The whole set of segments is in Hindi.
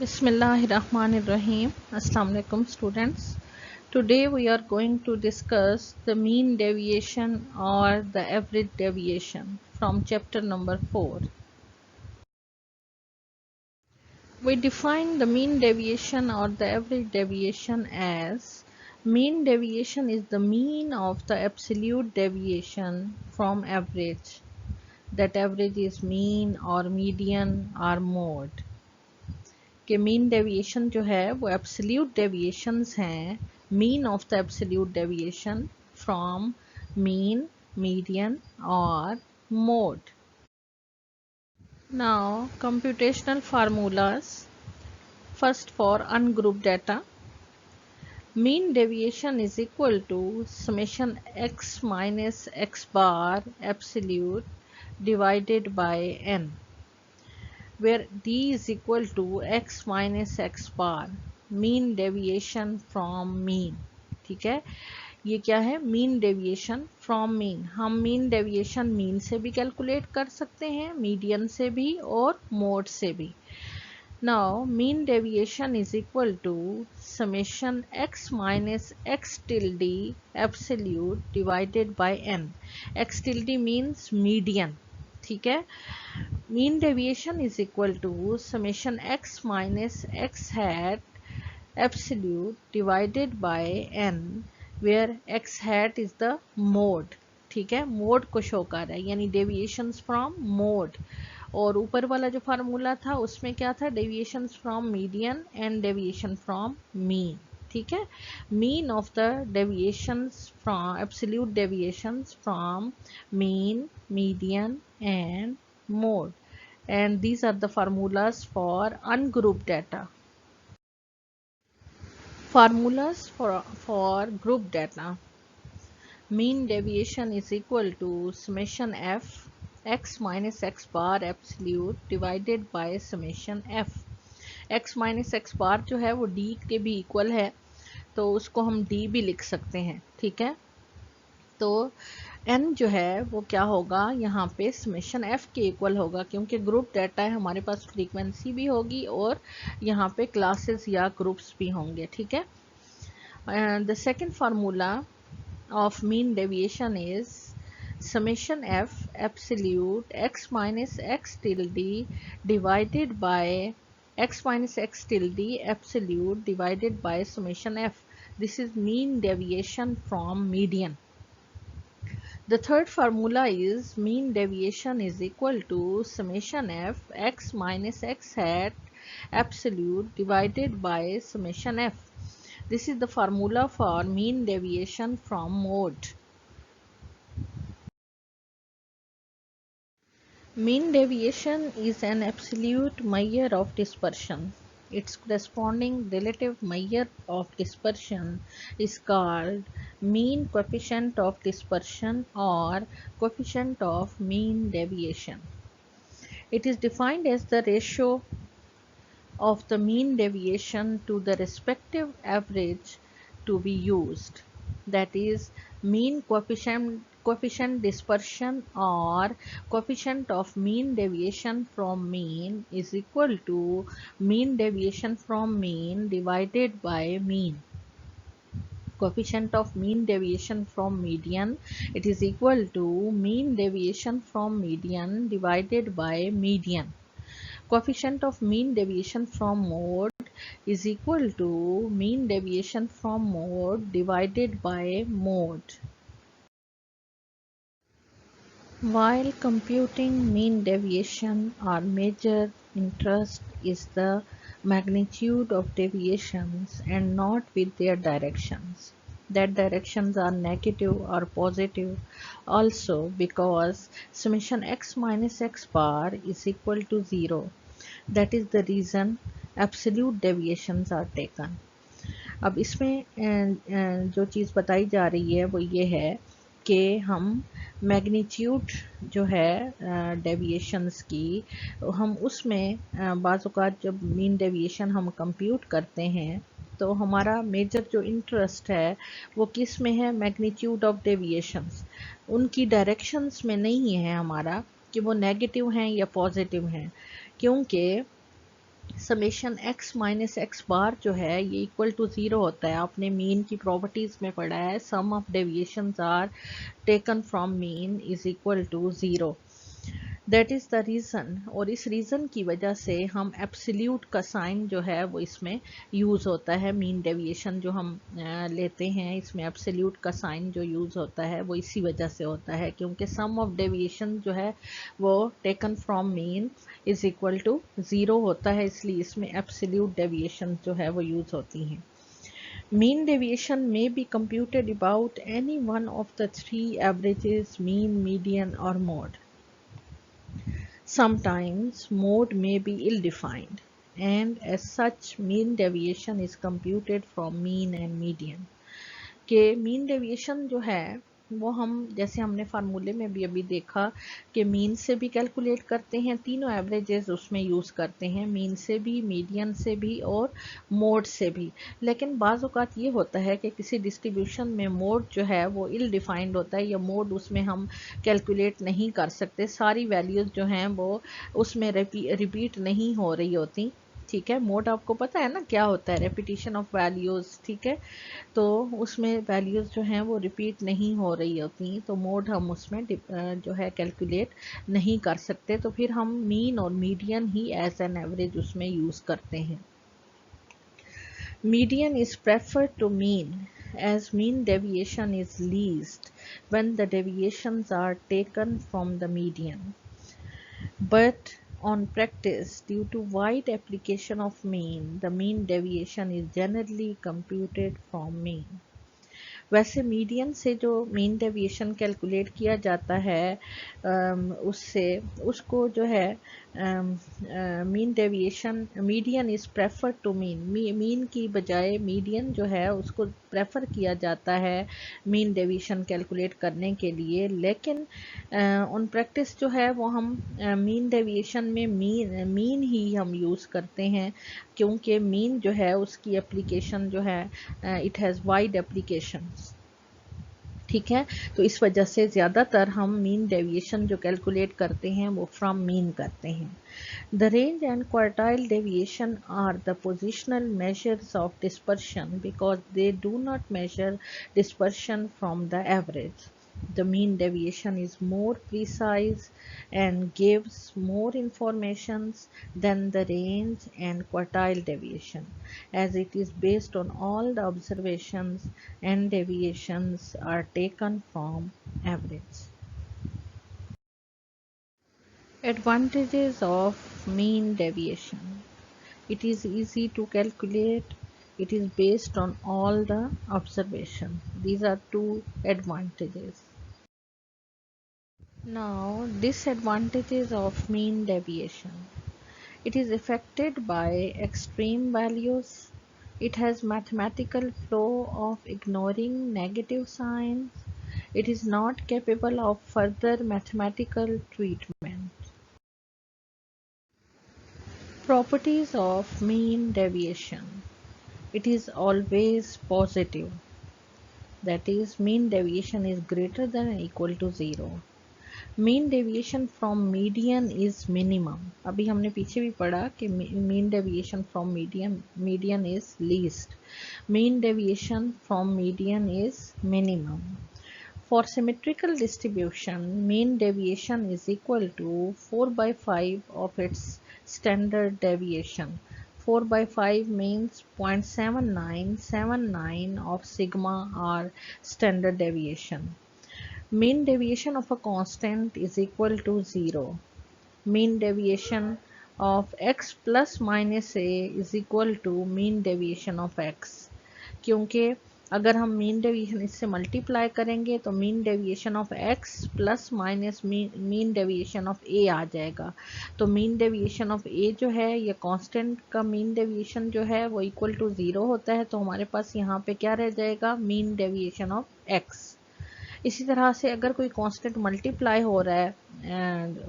Bismillahirrahmanirrahim. Assalamu alaikum students. Today we are going to discuss the mean deviation or the average deviation from chapter number 4. We define the mean deviation or the average deviation as mean deviation is the mean of the absolute deviation from average. That average is mean or median or mode. कि मीन डेविएशन जो है वो एब्सोल्यूट डेविएशंस हैं mean of the absolute deviation from mean median और mode. Now computational formulas. First for ungroup data. Mean deviation is equal to summation x minus x bar absolute divided by n, where d is equal to x minus x bar, mean deviation from mean. ठीक है, ये क्या है? Mean deviation from mean. हम मीन डेविएशन मीन से भी कैलकुलेट कर सकते हैं, मीडियन से भी और मोड से भी. Now mean deviation is equal to summation x minus x tilde absolute divided by n. x tilde means median. ठीक है, mean deviation is equal to summation x minus x hat absolute divided by n, where x hat is the mode. ठीक है, मोड को शो कर रहा है, यानी डेविएशंस फ्रॉम मोड. और ऊपर वाला जो फार्मूला था उसमें क्या था? Deviations from median and deviation from mean. ठीक है, mean of the deviations from absolute deviations from mean, median and mode, and these are the formulas for ungrouped data. Formulas for group data. Mean deviation is equal to summation f x minus x bar absolute divided by summation f. x minus x bar जो है वो d के भी इक्वल है, तो उसको हम d भी लिख सकते हैं. ठीक है, तो n जो है वो क्या होगा? यहाँ पे समेशन f के इक्वल होगा, क्योंकि ग्रुप डाटा है हमारे पास, फ्रीक्वेंसी भी होगी और यहाँ पे क्लासेस या ग्रुप्स भी होंगे. ठीक है, the second formula of mean deviation is summation f absolute x minus x tilde divided by x minus x tilde absolute divided by summation f. This is mean deviation from median. The third formula is mean deviation is equal to summation f x minus x hat absolute divided by summation f. This is the formula for mean deviation from mode. Mean deviation is an absolute measure of dispersion. Its corresponding relative measure of dispersion is called mean coefficient of dispersion or coefficient of mean deviation. It is defined as the ratio of the mean deviation to the respective average to be used. That is, mean coefficient dispersion or coefficient of mean deviation from mean is equal to mean deviation from mean divided by mean. Coefficient of mean deviation from median, it is equal to mean deviation from median divided by median. Coefficient of mean deviation from mode is equal to mean deviation from mode divided by mode. While computing mean deviation, our major interest is the magnitude of deviations and not with their directions. That directions are negative or positive also, because summation x minus x bar is equal to 0. That is the reason absolute deviations are taken. अब इसमें जो चीज़ बताई जा रही है वो ये है कि हम मैग्नीट्यूड जो है डेविएशंस की, हम उसमें बाज़ औक़ात जब मीन डेविएशन हम कंप्यूट करते हैं तो हमारा मेजर जो इंटरेस्ट है वो किस में है? Magnitude of deviations. उनकी डायरेक्शंस में नहीं है हमारा कि वो नेगेटिव हैं या पॉजिटिव हैं, क्योंकि समेशन x माइनस एक्स बार जो है ये इक्वल टू 0 होता है। आपने मीन की प्रॉपर्टीज में पढ़ा है, sum of deviations are taken from mean is equal to 0। That is the reason, और इस रीज़न की वजह से हम एब्सोल्यूट का साइन जो है वो इसमें यूज़ होता है। मीन डेविएशन जो हम लेते हैं इसमें एब्सोल्यूट का साइन जो यूज़ होता है वो इसी वजह से होता है, क्योंकि सम ऑफ डेविएशन जो है वो taken from mean is equal to 0 होता है, इसलिए इसमें एब्सोल्यूट डेविएशन जो है वो यूज़ होती हैं। Mean deviation may be computed about any one of the three averages, mean, median, or mode. Sometimes mode may be ill-defined, and as such mean deviation is computed from mean and median. कि मीन डेविएशन जो है वो हम जैसे हमने फार्मूले में भी अभी देखा कि मीन से भी कैलकुलेट करते हैं, तीनों एवरेजेस उसमें यूज़ करते हैं, मीन से भी, मीडियन से भी और मोड से भी। लेकिन बाज़ औक़ात ये होता है कि किसी डिस्ट्रीब्यूशन में मोड जो है वो इल डिफाइंड होता है, या मोड उसमें हम कैलकुलेट नहीं कर सकते, सारी वैल्यूज़ जो हैं वो उसमें रिपीट नहीं हो रही होती। ठीक है, मोड आपको पता है ना क्या होता है, रेपिटेशन ऑफ वैल्यूज़। ठीक है, तो उसमें वैल्यूज़ जो हैं वो रिपीट नहीं हो रही होती, तो मोड हम उसमें जो है कैलकुलेट नहीं कर सकते, तो फिर हम मीन और मीडियन ही एज एन एवरेज उसमें यूज़ करते हैं। Median is preferred to mean as mean deviation is least when the deviations are taken from the median. But on practice, due to wide application of mean, the mean deviation is generally computed from mean. वैसे मीडियन से जो मीन डेविएशन कैलकुलेट किया जाता है उससे उसको जो है mean deviation, median is prefer to mean, mean की बजाय मीडियन जो है उसको प्रेफर किया जाता है मीन डेविएशन कैलकुलेट करने के लिए। लेकिन ऑन प्रैक्टिस जो है वो हम मीन डेविएशन में मीन ही हम यूज़ करते हैं, क्योंकि मीन जो है उसकी एप्लीकेशन जो है इट हैज़ वाइड एप्लीकेशन। ठीक है, तो इस वजह से ज़्यादातर हम मीन डेविएशन जो कैलकुलेट करते हैं वो फ्रॉम मीन करते हैं। The range and quartile deviation are the positional measures of dispersion because they do not measure dispersion from the average. The mean deviation is more precise and gives more information than the range and quartile deviation, as it is based on all the observations and deviations are taken from average. Advantages of mean deviation. It is easy to calculate. It is based on all the observation. These are two advantages. Now, disadvantages of mean deviation. It is affected by extreme values. It has mathematical flow of ignoring negative signs. It is not capable of further mathematical treatment. Properties of mean deviation. It is always positive. That is, mean deviation is greater than or equal to 0. Mean deviation from median is minimum. अभी हमने पीछे भी पढ़ा कि mean deviation from median is least, mean deviation from median is minimum. For symmetrical distribution mean deviation is equal to 4/5 of its standard deviation. 4/5 means 0.7979 of sigma or standard deviation. Mean deviation of a constant is equal to 0. Mean deviation of x plus minus a is equal to mean deviation of x. क्योंकि अगर हम मीन डेविएशन इससे मल्टीप्लाई करेंगे तो mean deviation of x plus minus mean deviation of a आ जाएगा। तो मीन डेविएशन ऑफ a जो है ये कांस्टेंट का मीन डेविएशन जो है वो इक्वल टू 0 होता है, तो हमारे पास यहाँ पे क्या रह जाएगा, मीन डेविएशन ऑफ x। इसी तरह से अगर कोई कांस्टेंट मल्टीप्लाई हो रहा है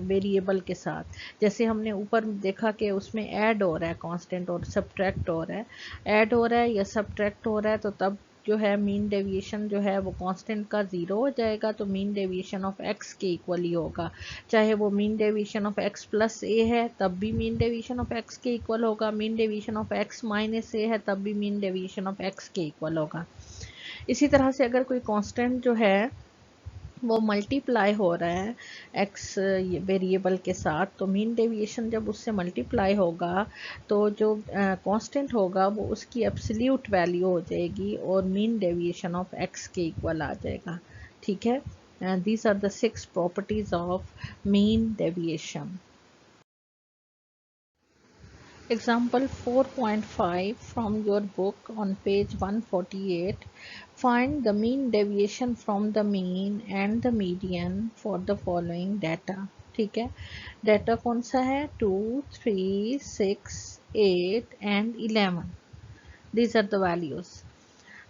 वेरिएबल के साथ, जैसे हमने ऊपर देखा कि उसमें ऐड हो रहा है कांस्टेंट और सब्ट्रैक्ट हो रहा है, ऐड हो रहा है या सब्ट्रैक्ट हो रहा है, तो तब जो है मीन डेविएशन जो है वो कांस्टेंट का 0 हो जाएगा, तो मीन डेविएशन ऑफ x के इक्वल ही होगा। चाहे वो mean deviation of x plus a है तब भी मीन डेविएशन ऑफ x के इक्वल होगा, mean deviation of x minus a है तब भी मीन डेविएशन ऑफ x के इक्वल होगा। इसी तरह से अगर कोई कांस्टेंट जो है वो मल्टीप्लाई हो रहा है एक्स वेरिएबल के साथ, तो मीन डेविएशन जब उससे मल्टीप्लाई होगा तो जो कांस्टेंट होगा वो उसकी एब्सोल्यूट वैल्यू हो जाएगी और मीन डेविएशन ऑफ एक्स के इक्वल आ जाएगा। ठीक है, these are the 6 properties of mean deviation. Example 4.5 from your book on page 148. Find the mean deviation from the mean and the median for the following data. ठीक है, डाटा कौन सा है? 2, 3, 6, 8 and 11. These are the values.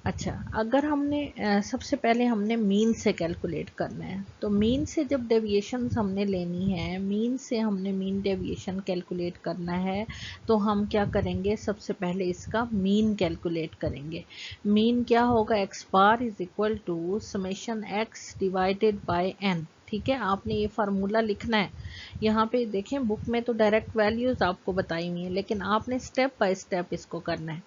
अच्छा, अगर हमने सबसे पहले हमने मीन से कैलकुलेट करना है, तो मीन से जब डेविएशन हमने लेनी है, मीन से हमने मीन डेविएशन कैलकुलेट करना है, तो हम क्या करेंगे? सबसे पहले इसका मीन कैलकुलेट करेंगे। मीन क्या होगा? X bar is equal to summation x divided by N. ठीक है, आपने ये फार्मूला लिखना है। यहाँ पे देखें बुक में तो डायरेक्ट वैल्यूज आपको बताई हुई है, लेकिन आपने स्टेप बाय स्टेप इसको करना है।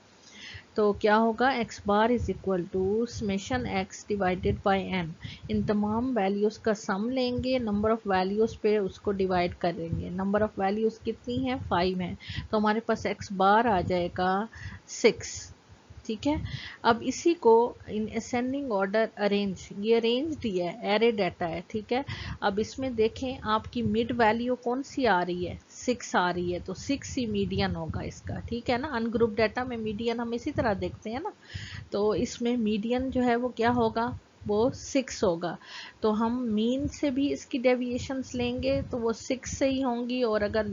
तो क्या होगा? X bar is equal to summation x divided by n. इन तमाम वैल्यूज़ का सम लेंगे, नंबर ऑफ़ वैल्यूज़ पे उसको डिवाइड करेंगे। नंबर ऑफ़ वैल्यूज़ कितनी है? 5 है, तो हमारे पास एक्स बार आ जाएगा 6। ठीक है, अब इसी को इन असेंडिंग ऑर्डर अरेंज, ये अरेंज्ड ही है, एरे डाटा है। ठीक है, अब इसमें देखें आपकी मिड वैल्यू कौन सी आ रही है? 6 आ रही है, तो 6 ही मीडियन होगा इसका। ठीक है ना, अनग्रुप डाटा में मीडियन हम इसी तरह देखते हैं ना, तो इसमें मीडियन जो है वो क्या होगा? वो 6 होगा। तो हम मीन से भी इसकी डेविएशंस लेंगे तो वो 6 से ही होंगी, और अगर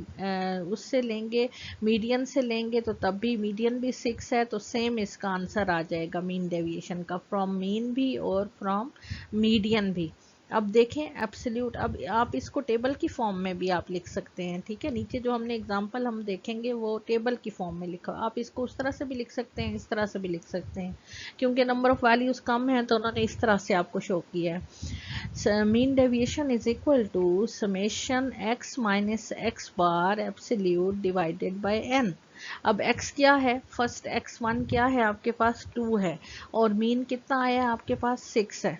उससे लेंगे, मीडियन से लेंगे, तो तब भी मीडियन भी 6 है, तो सेम इसका आंसर आ जाएगा मीन डेविएशन का, फ्रॉम मीन भी और फ्रॉम मीडियन भी। अब देखें एब्सोल्यूट, अब आप इसको टेबल की फॉर्म में भी आप लिख सकते हैं। ठीक है, नीचे जो हमने एग्जांपल हम देखेंगे वो टेबल की फॉर्म में लिखा, आप इसको उस तरह से भी लिख सकते हैं, इस तरह से भी लिख सकते हैं, क्योंकि नंबर ऑफ वैल्यूज कम है तो उन्होंने इस तरह से आपको शो किया है। Mean deviation is equal to summation x minus x bar absolute divided by N. अब x क्या है? फर्स्ट x1 क्या है आपके पास? 2 है, और मीन कितना आया है आपके पास? 6 है।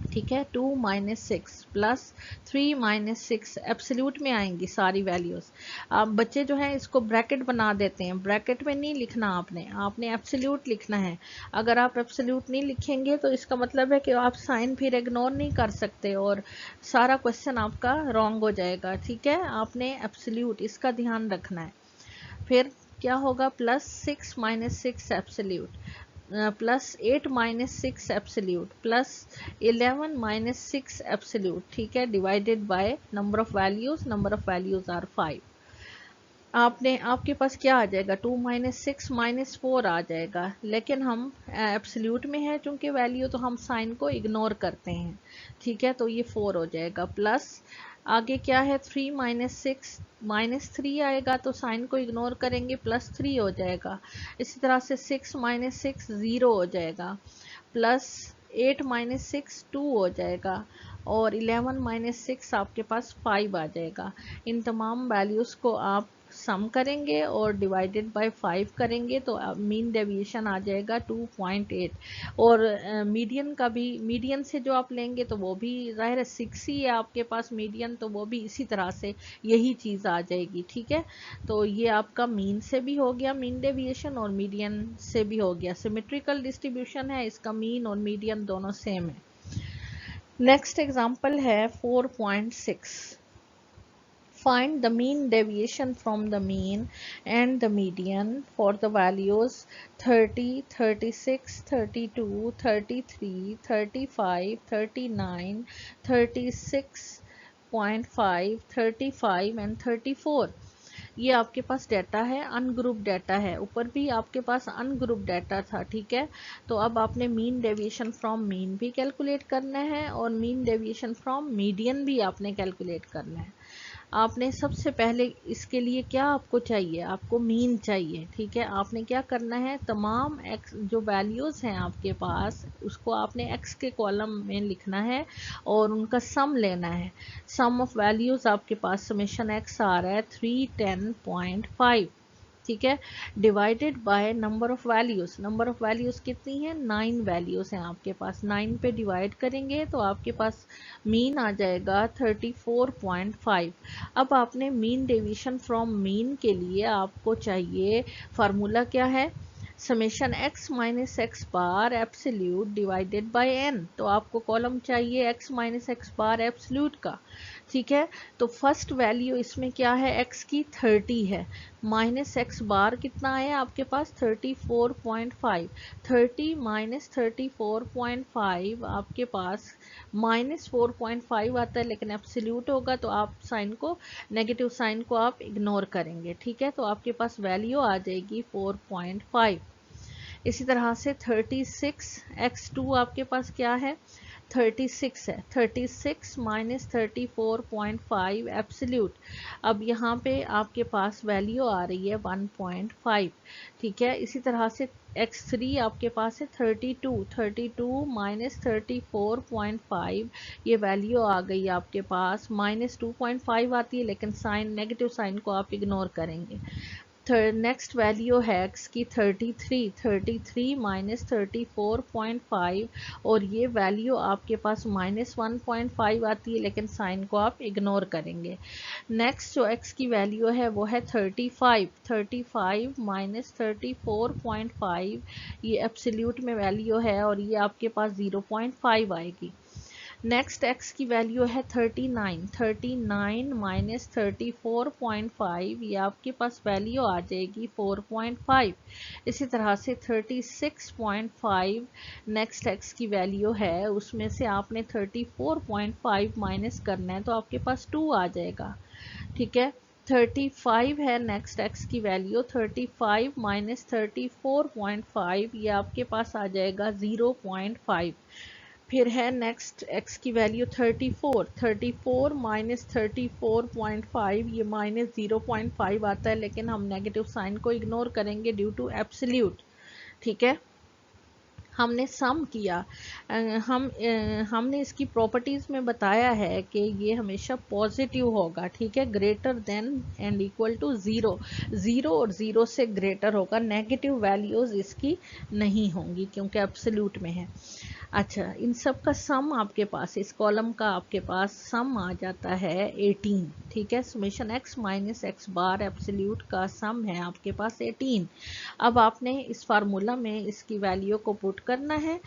ठीक है, 2 माइनस 6 प्लस 3 माइनस 6 एब्सोल्यूट में आएंगी सारी वैल्यूज। अब बच्चे जो है इसको ब्रैकेट बना देते हैं, ब्रैकेट में नहीं लिखना आपने एब्सोल्यूट लिखना है। अगर आप एब्सोल्यूट नहीं लिखेंगे तो इसका मतलब है कि आप साइन फिर इग्नोर नहीं कर सकते और सारा क्वेश्चन आपका रॉन्ग हो जाएगा। ठीक है, आपने एब्सोल्यूट इसका ध्यान रखना है। फिर क्या होगा? Plus 6 minus 6 absolute, plus 8 minus 6 absolute, plus 11 minus 6 absolute. ठीक है, divided by number of values are 5। आपके पास क्या आ जाएगा? 2 माइनस 6 माइनस 4 आ जाएगा, लेकिन हम एब्सोल्यूट में है चूंकि वैल्यू, तो हम साइन को इग्नोर करते हैं। ठीक है, तो ये 4 हो जाएगा। प्लस आगे क्या है? 3 माइनस 6 माइनस 3 आएगा, तो साइन को इग्नोर करेंगे, प्लस 3 हो जाएगा। इसी तरह से 6 माइनस 6 0 हो जाएगा, प्लस 8 माइनस 6 2 हो जाएगा, और 11 माइनस 6 आपके पास 5 आ जाएगा। इन तमाम वैल्यूज़ को आप सम करेंगे और डिवाइडेड बाय 5 करेंगे, तो मीन डेविएशन आ जाएगा 2.8। और मीडियन का भी, मीडियन से जो आप लेंगे तो वो भी ज़ाहिर है 6 ही है आपके पास मीडियन, तो वो भी इसी तरह से यही चीज़ आ जाएगी। ठीक है, तो ये आपका मीन से भी हो गया मीन डेविएशन, और मीडियन से भी हो गया। सिमेट्रिकल डिस्ट्रीब्यूशन है इसका, मीन और मीडियन दोनों सेम है। नेक्स्ट एग्जाम्पल है 4.6। Find the mean deviation from the mean and the median for the values 30, 36, 32, 33, 35, 39, 36.5, 35 and 34। ये आपके पास डाटा है, अनग्रुप डाटा है, ऊपर भी आपके पास अनग्रुप डाटा था। ठीक है, तो अब आपने मीन डेविएशन फ्रॉम मीन भी कैलकुलेट करना है और मीन डेविएशन फ्रॉम मीडियन भी आपने कैलकुलेट करना है। आपने सबसे पहले इसके लिए क्या आपको चाहिए, आपको मीन चाहिए। ठीक है, आपने क्या करना है, तमाम एक्स जो वैल्यूज़ हैं आपके पास उसको आपने एक्स के कॉलम में लिखना है और उनका सम लेना है। सम ऑफ वैल्यूज़ आपके पास समेशन एक्स आ रहा है 310.5। ठीक है, divided by number of values. Number of values कितनी है, 9 वैल्यूज़ हैं आपके पास। 9 पे डिवाइड करेंगे तो आपके पास मीन आ जाएगा 34.5। अब आपने मीन डेविएशन फ्रॉम मीन के लिए आपको चाहिए, फार्मूला क्या है, summation x minus x bar absolute divided by N. तो आपको कॉलम चाहिए X minus x bar absolute का। ठीक है, तो फर्स्ट वैल्यू इसमें क्या है, x की 30 है, माइनस एक्स बार कितना है आपके पास 34.5। 30 माइनस 34.5 आपके पास माइनस 4.5 आता है, लेकिन एब्सोल्यूट होगा तो आप साइन को, नेगेटिव साइन को आप इग्नोर करेंगे। ठीक है, तो आपके पास वैल्यू आ जाएगी 4.5। इसी तरह से 36 x2 आपके पास क्या है, 36 है, 36 माइनस 34.5 एब्सोल्यूट। अब यहाँ पे आपके पास वैल्यू आ रही है 1.5। ठीक है, इसी तरह से x3 आपके पास है 32, 32 माइनस 34.5, ये वैल्यू आ गई आपके पास माइनस 2.5 आती है, लेकिन साइन, नेगेटिव साइन को आप इग्नोर करेंगे। नेक्स्ट वैल्यू है x की 33, 33 माइनस 34.5 और ये वैल्यू आपके पास माइनस 1.5 आती है, लेकिन साइन को आप इग्नोर करेंगे। नेक्स्ट जो x की वैल्यू है वो है 35, 35 माइनस 34.5, ये एब्सोल्यूट में वैल्यू है और ये आपके पास 0.5 आएगी। नेक्स्ट x की वैल्यू है 39, 39 माइनस 34.5, ये आपके पास वैल्यू आ जाएगी 4.5। इसी तरह से 36.5 नेक्स्ट x की वैल्यू है, उसमें से आपने 34.5 माइनस करना है तो आपके पास 2 आ जाएगा। ठीक है, 35 है नेक्स्ट x की वैल्यू, 35 माइनस 34.5, ये आपके पास आ जाएगा 0.5। फिर है नेक्स्ट x की वैल्यू 34, 34 माइनस 34.5, ये माइनस 0.5 आता है, लेकिन हम नेगेटिव साइन को इग्नोर करेंगे ड्यू टू एब्सोल्यूट। ठीक है, हमने सम किया, हमने इसकी प्रॉपर्टीज में बताया है कि ये हमेशा पॉजिटिव होगा। ठीक है, greater than and equal to zero, zero और ज़ीरो से ग्रेटर होगा, नेगेटिव वैल्यूज़ इसकी नहीं होंगी क्योंकि एब्सोल्यूट में है। अच्छा, इन सब का सम आपके पास, इस कॉलम का आपके पास सम आ जाता है 18। ठीक है, summation x minus x bar absolute का सम है आपके पास 18। अब आपने इस फार्मूला में इसकी वैल्यू को पुट करना है।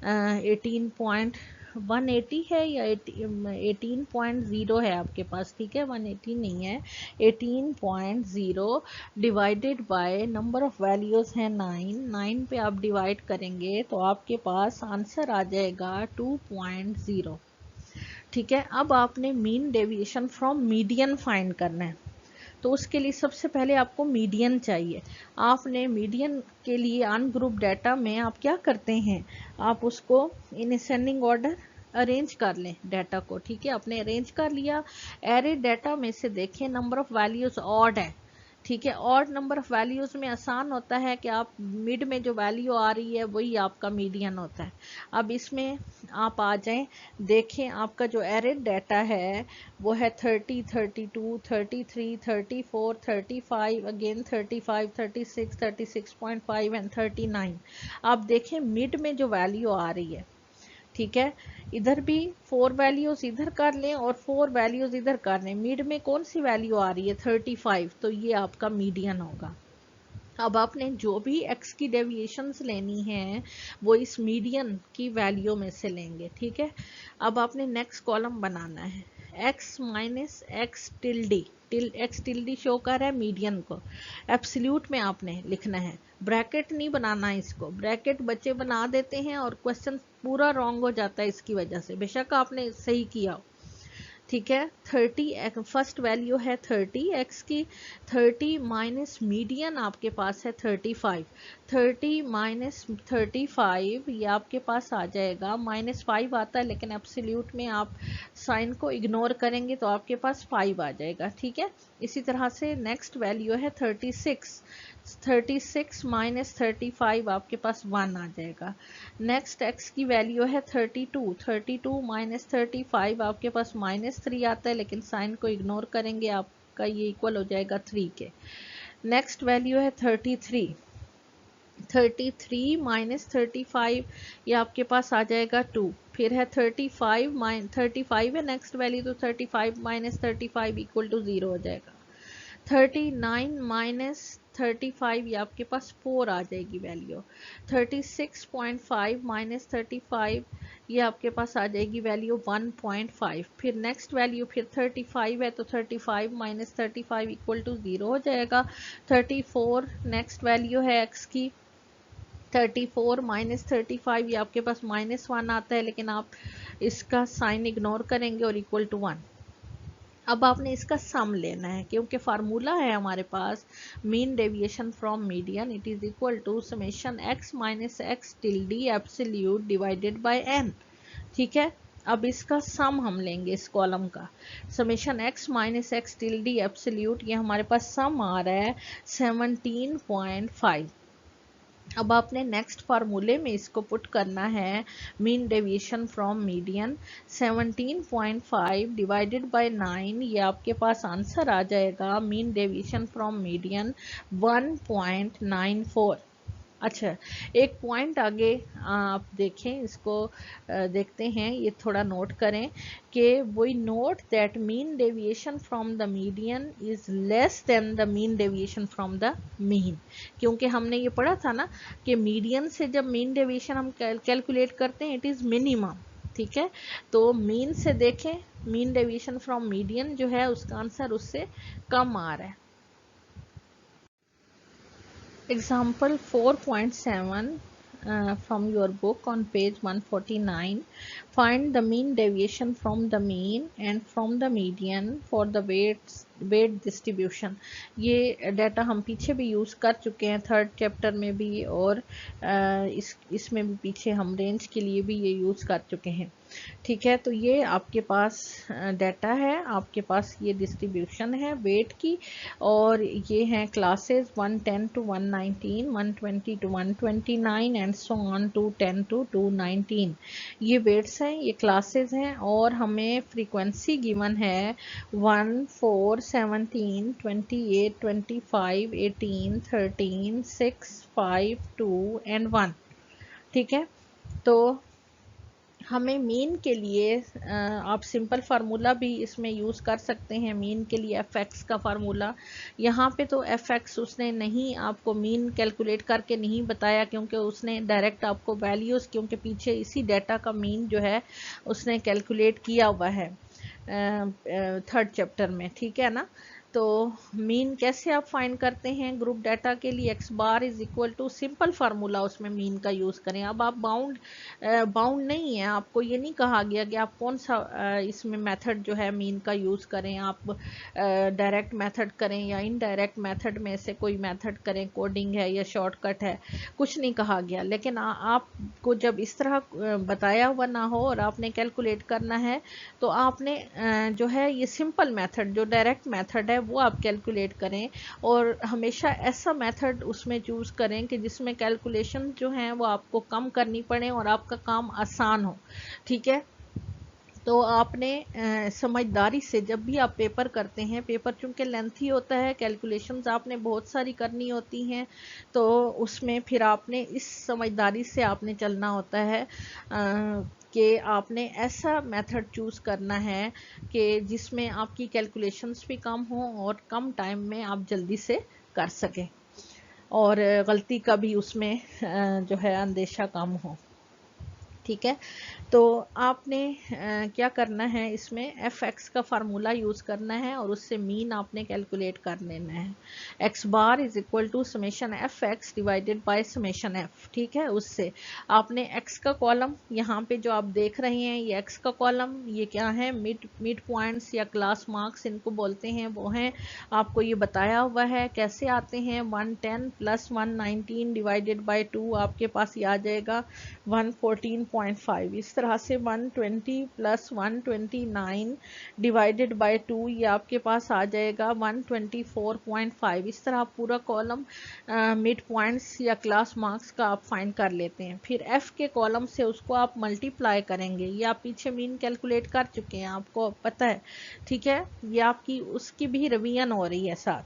18.180 है या 18.0 है आपके पास। ठीक है, 180 नहीं है, 18.0 divided by number of values है 9, 9 पे आप डिवाइड करेंगे तो आपके पास आंसर आ जाएगा 2.0। ठीक है, अब आपने mean deviation from median find करना है, तो उसके लिए सबसे पहले आपको मीडियन चाहिए। आपने मीडियन के लिए अनग्रुप डाटा में आप क्या करते हैं, आप उसको इन असेंडिंग ऑर्डर अरेंज कर लें डाटा को। ठीक है, आपने अरेंज कर लिया। एरे डाटा में से देखें नंबर ऑफ वैल्यूज ऑड है। ठीक है, ऑड नंबर ऑफ वैल्यूज में आसान होता है कि आप मिड में जो वैल्यू आ रही है वही आपका मीडियन होता है। अब इसमें आप आ जाएं, देखें आपका जो एरे डाटा है वो है 30, 32, 33, 34, 35, अगेन 35, 36, 36.5 एंड 39। आप देखें मिड में जो वैल्यू आ रही है, ठीक है, इधर भी 4 वैल्यूज इधर कर लें और 4 वैल्यूज इधर कर लें, मिड में कौन सी वैल्यू आ रही है 35, तो ये आपका मीडियन होगा। अब आपने जो भी x की डेविएशंस लेनी है वो इस मीडियन की वैल्यू में से लेंगे। ठीक है, अब आपने नेक्स्ट कॉलम बनाना है, x minus x टिल्डी, x टिल्डी show कर रहा है मीडियन को, एब्सोल्यूट में आपने लिखना है, ब्रैकेट नहीं बनाना है इसको, ब्रैकेट बच्चे बना देते हैं और क्वेश्चन पूरा रॉन्ग हो जाता है इसकी वजह से, बेशक आपने सही किया हो। ठीक है। 30 फर्स्ट वैल्यू है 30 एक्स की, 30 माइनस मीडियन आपके पास है 35, 30 माइनस 35 ये आपके पास आ जाएगा, -5 आता है लेकिन एब्सोल्यूट में आप साइन को इग्नोर करेंगे तो आपके पास 5 आ जाएगा। ठीक है। इसी तरह से नेक्स्ट वैल्यू है 36, 36 माइनस 35 आपके पास 1 आ जाएगा। नेक्स्ट एक्स की वैल्यू है 32, 32 माइनस 35 आपके पास -3 आता है लेकिन साइन को इग्नोर करेंगे आपका ये इक्वल हो जाएगा 3 के। नेक्स्ट वैल्यू है 33, 33 माइनस 35 ये आपके पास आ जाएगा 2। फिर है 35 है नेक्स्ट वैल्यू, तो 35 माइनस 35 इक्वल टू 0 हो जाएगा। 39 माइनस 35 ये आपके पास 4 आ जाएगी वैल्यू। 36.5 माइनस 35 ये आपके पास आ जाएगी वैल्यू 1.5। फिर नेक्स्ट वैल्यू फिर 35 है तो 35 माइनस 35 इक्वल टू 0 हो जाएगा। 34 नेक्स्ट वैल्यू है एक्स की, 34 माइनस 35 ये आपके पास -1 आता है लेकिन आप इसका साइन इग्नोर करेंगे और इक्वल टू 1। अब आपने इसका सम लेना है क्योंकि फार्मूला है हमारे पास mean deviation from median, it is equal to summation x minus x tilde absolute divided by n। ठीक है। अब इसका सम हम लेंगे इस कॉलम का, summation x minus x tilde absolute, ये हमारे पास सम आ रहा है 17.5। अब आपने नेक्स्ट फार्मूले में इसको पुट करना है, mean deviation from median 17.5 divided by 9, ये आपके पास आंसर आ जाएगा मीन डेविएशन फ्रॉम मीडियन 1.94। अच्छा, एक पॉइंट आगे आप देखें, इसको देखते हैं, ये थोड़ा नोट करें कि we note that mean deviation from the median is less than the mean deviation from the mean. क्योंकि हमने ये पढ़ा था ना कि मीडियन से जब मीन डेविएशन हम कैलकुलेट करते हैं इट इज़ मिनिमम। ठीक है। तो मीन से देखें, मीन डेविएशन फ्रॉम मीडियन जो है उसका आंसर उससे कम आ रहा है। Example 4.7 from your book on page 149. Find the mean deviation from the mean and from the median for the weight distribution. ये डाटा हम पीछे भी यूज़ कर चुके हैं, थर्ड चैप्टर में भी और इसमें भी पीछे हम रेंज के लिए भी ये यूज़ कर चुके हैं। ठीक है। तो ये आपके पास डाटा है, आपके पास ये डिस्ट्रीब्यूशन है वेट की, और ये हैं classes 110 to 119, 120 to 129 and so on to 10 to 219। ये वेट्स हैं, ये क्लासेस हैं, और हमें फ्रीक्वेंसी गिवन है 1, 4, 17, 28, 25, 18, 13, 6, 5, 2 एंड 1। ठीक है। तो हमें मीन के लिए आप सिंपल फार्मूला भी इसमें यूज़ कर सकते हैं। मीन के लिए एफ एक्स का फार्मूला, यहाँ पे तो एफ एक्स उसने नहीं आपको मीन कैलकुलेट करके नहीं बताया क्योंकि उसने डायरेक्ट आपको वैल्यूज़, क्योंकि पीछे इसी डाटा का मीन जो है उसने कैलकुलेट किया हुआ है थर्ड चैप्टर में। ठीक है ना। तो मीन कैसे आप फाइंड करते हैं ग्रुप डाटा के लिए, X bar is equal to simple formula उसमें मीन का यूज़ करें। अब आप बाउंड नहीं है, आपको ये नहीं कहा गया कि आप कौन सा इसमें मेथड जो है मीन का यूज़ करें, आप डायरेक्ट मेथड करें या इनडायरेक्ट मेथड में से कोई मेथड करें, कोडिंग है या शॉर्टकट है, कुछ नहीं कहा गया। लेकिन आपको जब इस तरह बताया हुआ ना हो और आपने कैलकुलेट करना है तो आपने जो है ये सिंपल मेथड जो डायरेक्ट मेथड है वो आप कैलकुलेट करें, और हमेशा ऐसा मेथड उसमें चूज़ करें कि जिसमें कैलकुलेशन जो हैं वो आपको कम करनी पड़े और आपका काम आसान हो। ठीक है। तो आपने समझदारी से जब भी आप पेपर करते हैं, पेपर चूँकि लेंथी होता है, कैलकुलेशंस आपने बहुत सारी करनी होती हैं, तो उसमें फिर आपने इस समझदारी से आपने चलना होता है कि आपने ऐसा मेथड चूज़ करना है कि जिसमें आपकी कैलकुलेशंस भी कम हों और कम टाइम में आप जल्दी से कर सकें और गलती का भी उसमें जो है अंदेशा कम हो। ठीक है। तो आपने क्या करना है, इसमें एफ एक्स का फार्मूला यूज़ करना है और उससे मीन आपने कैलकुलेट कर लेना है। X bar is equal to summation F x divided by summation F. ठीक है, उससे आपने एक्स का कॉलम यहाँ पे जो आप देख रहे हैं, ये एक्स का कॉलम, ये क्या है, मिड पॉइंट्स या क्लास मार्क्स इनको बोलते हैं, वो हैं, आपको ये बताया हुआ है कैसे आते हैं। 110 प्लस 119 डिवाइडेड बाय 2 आपके पास ये आ जाएगा 114.5। इस तरह से 120 प्लस 129 डिवाइडेड बाय 2 ये आपके पास आ जाएगा 124.5। इस तरह पूरा कॉलम मिड पॉइंट्स या क्लास मार्क्स का आप फाइंड कर लेते हैं। फिर एफ के कॉलम से उसको आप मल्टीप्लाई करेंगे। ये आप पीछे मीन कैलकुलेट कर चुके हैं, आपको पता है। ठीक है, ये आपकी उसकी भी रिवीजन हो रही है साथ।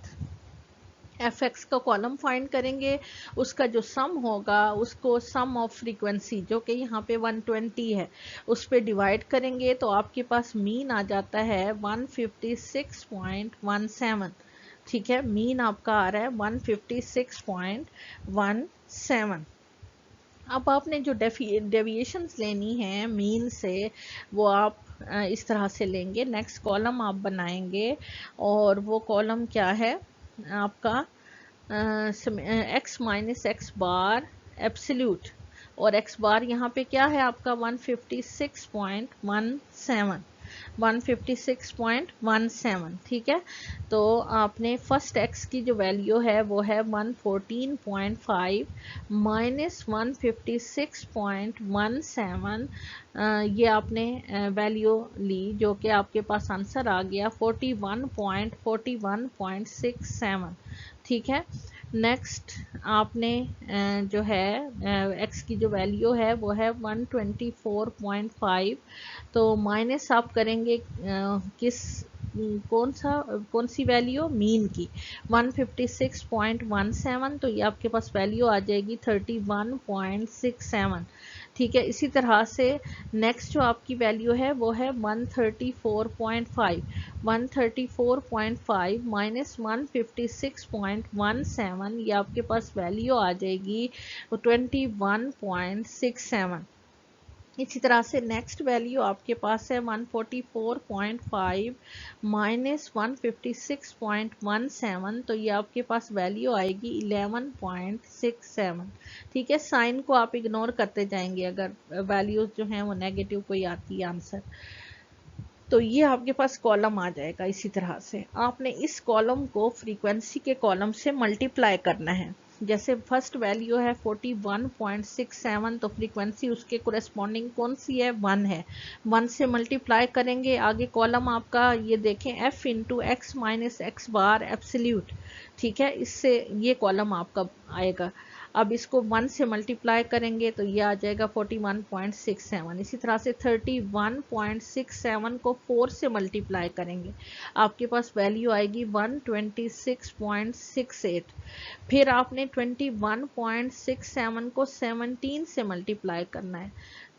एफ एक्स का कॉलम फाइंड करेंगे, उसका जो सम होगा उसको सम ऑफ फ्रीक्वेंसी जो कि यहाँ पे 120 है उस पर डिवाइड करेंगे, तो आपके पास मीन आ जाता है 156.17। ठीक है, मीन आपका आ रहा है 156.17। अब आपने जो डेविएशंस लेनी है मीन से, वो आप इस तरह से लेंगे। नेक्स्ट कॉलम आप बनाएंगे और वो कॉलम क्या है आपका, x minus x bar absolute, और एक्स बार यहाँ पे क्या है आपका 156.17। ठीक है, तो आपने फर्स्ट एक्स की जो वैल्यू है वो है 114.5 माइनस 156.17। ये आपने वैल्यू ली जो कि आपके पास आंसर आ गया 41.67। ठीक है, नेक्स्ट आपने जो है एक्स की जो वैल्यू है वो है 124.5। तो माइनस आप करेंगे किस कौन सी वैल्यू, मीन की 156.17, तो ये आपके पास वैल्यू आ जाएगी 31.67। ठीक है, इसी तरह से नेक्स्ट जो आपकी वैल्यू है वो है 134.5। 134.5 माइनस 156.17, ये आपके पास वैल्यू आ जाएगी 21.67। इसी तरह से नेक्स्ट वैल्यू आपके पास है 144.5 माइनस 156.17, तो ये आपके पास वैल्यू आएगी 11.67। ठीक है, साइन को आप इग्नोर करते जाएंगे अगर वैल्यूज जो हैं वो नेगेटिव कोई आती है आंसर, तो ये आपके पास कॉलम आ जाएगा। इसी तरह से आपने इस कॉलम को फ्रीक्वेंसी के कॉलम से मल्टीप्लाई करना है। जैसे फर्स्ट वैल्यू है 41.67, तो फ्रीक्वेंसी उसके कोरेस्पॉन्डिंग कौन सी है, 1 है। 1 से मल्टीप्लाई करेंगे, आगे कॉलम आपका ये देखें f into x minus x bar absolute. ठीक है, इससे ये कॉलम आपका आएगा। अब इसको 1 से मल्टीप्लाई करेंगे तो ये आ जाएगा 41.67। इसी तरह से 31.67 को 4 से मल्टीप्लाई करेंगे, आपके पास वैल्यू आएगी 126.68। फिर आपने 21.67 को 17 से मल्टीप्लाई करना है,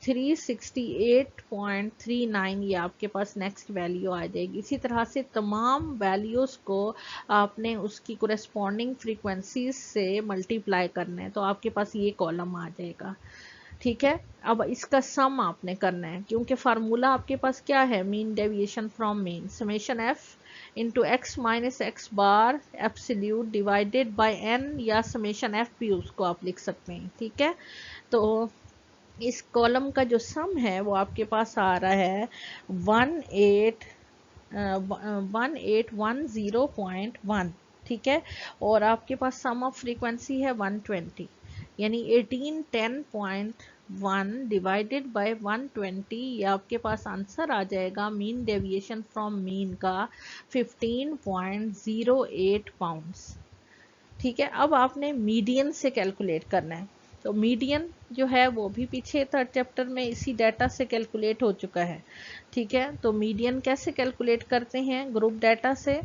368.39, ये आपके पास नेक्स्ट वैल्यू आ जाएगी। इसी तरह से तमाम वैल्यूज़ को आपने उसकी कोरेस्पॉन्डिंग फ्रीक्वेंसीज से मल्टीप्लाई करना है, तो आपके पास ये कॉलम आ जाएगा। ठीक है, अब इसका सम आपने करना है, क्योंकि फार्मूला आपके पास क्या है, mean deviation from mean, summation f into x minus x bar absolute divided by n, या समेशन एफ भी उसको आप लिख सकते हैं। ठीक है, तो इस कॉलम का जो सम है वो आपके पास आ रहा है 1810.1। ठीक है, और आपके पास सम ऑफ फ्रीक्वेंसी है 120, यानी 1810.1 डिवाइडेड बाय 120, ये आपके पास आंसर आ जाएगा मीन डेविएशन फ्रॉम मीन का 15.08 पाउंड्स। ठीक है, अब आपने मीडियन से कैलकुलेट करना है, तो मीडियन जो है वो भी पीछे थर्ड चैप्टर में इसी डाटा से कैलकुलेट हो चुका है। ठीक है, तो मीडियन कैसे कैलकुलेट करते हैं, ग्रुप डाटा से।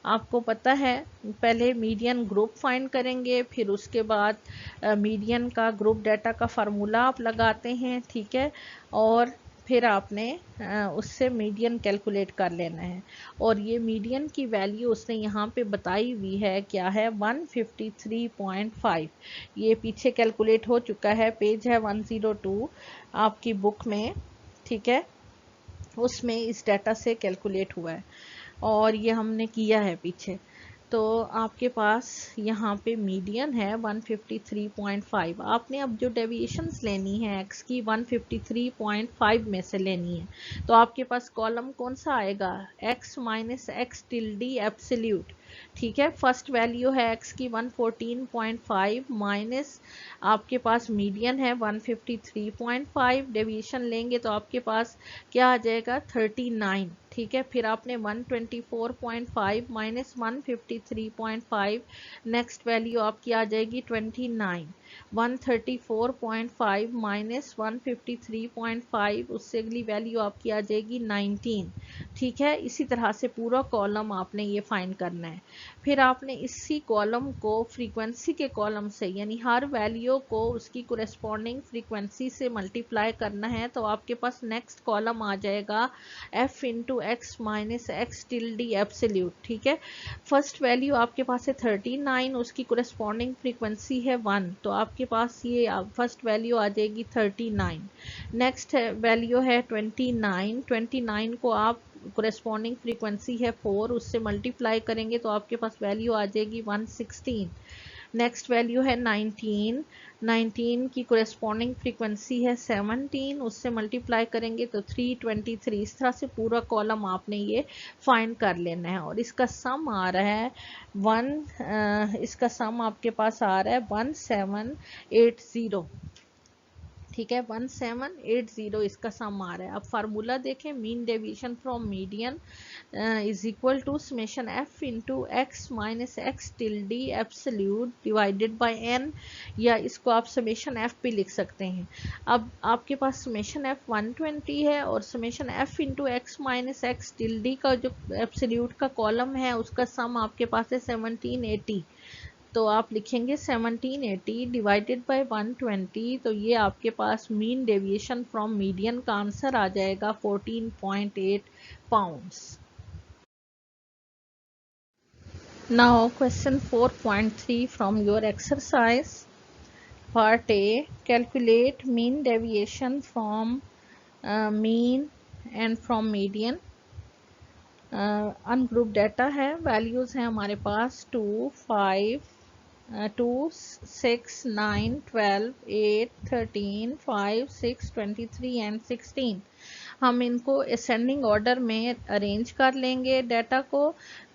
आपको पता है पहले मीडियन ग्रुप फाइंड करेंगे, फिर उसके बाद मीडियन का ग्रुप डाटा का फार्मूला आप लगाते हैं। ठीक है, और फिर आपने उससे मीडियन कैलकुलेट कर लेना है। और ये मीडियन की वैल्यू उसने यहाँ पे बताई हुई है, क्या है 153.5। ये पीछे कैलकुलेट हो चुका है, पेज है 102 आपकी बुक में, ठीक है, उसमें इस डाटा से कैलकुलेट हुआ है और ये हमने किया है पीछे। तो आपके पास यहाँ पे मीडियन है 153.5। आपने अब जो डेविएशंस लेनी है x की 153.5 में से लेनी है, तो आपके पास कॉलम कौन सा आएगा, x minus x tilde absolute, ठीक है। फर्स्ट वैल्यू है x की 114.5 माइनस आपके पास मीडियन है 153.5, डेविएशन लेंगे तो आपके पास क्या आ जाएगा 39, ठीक है। फिर आपने 124.5 माइनस 153.5, नेक्स्ट वैल्यू आपकी आ जाएगी 29। 134.5 माइनस 153.5, उससे अगली वैल्यू आपकी आ जाएगी 19, ठीक है। इसी तरह से पूरा कॉलम आपने ये फाइंड करना है। फिर आपने इसी कॉलम को फ्रीक्वेंसी के कॉलम से, यानी हर वैल्यू को उसकी कोरेस्पॉन्डिंग फ्रीक्वेंसी से मल्टीप्लाई करना है, तो आपके पास नेक्स्ट कॉलम आ जाएगा f into x minus x tilde absolute, ठीक है। फर्स्ट वैल्यू आपके पास है 39, उसकी कोरेस्पॉन्डिंग फ्रीक्वेंसी है 1, तो आपके पास ये फर्स्ट वैल्यू आ जाएगी 39। नेक्स्ट वैल्यू है 29, 29 को आप कोरेस्पॉन्डिंग फ्रीक्वेंसी है 4, उससे मल्टीप्लाई करेंगे तो आपके पास वैल्यू आ जाएगी 116। नेक्स्ट वैल्यू है 19, 19 की कोरेस्पॉन्डिंग फ्रीक्वेंसी है 17, उससे मल्टीप्लाई करेंगे तो 323। इस तरह से पूरा कॉलम आपने ये फाइंड कर लेना है। और इसका सम आ रहा है इसका सम आपके पास आ रहा है 1780, ठीक है, 1780 इसका सम आ रहा है। अब फार्मूला देखें, mean deviation from median is equal to summation f into x minus x tilde absolute divided by n, या इसको आप समेशन f भी लिख सकते हैं। अब आपके पास समेशन f 120 है और summation f into x minus x टिल्डी का जो एब्सोल्यूट का कॉलम है उसका सम आपके पास है 1780, तो आप लिखेंगे 1780 डिवाइडेड बाय 120, तो ये आपके पास मीन डेविएशन फ्रॉम मीडियन का आंसर आ जाएगा 14.8 pounds. Now question 4.3 from your exercise part A, calculate mean deviation from mean and from median. Ungroup data है, वैल्यूज हैं हमारे पास 2, 5, 2, 6, 9, 12, 8, 13, 5, 6, 23 एंड 16। हम इनको असेंडिंग ऑर्डर में अरेंज कर लेंगे डाटा को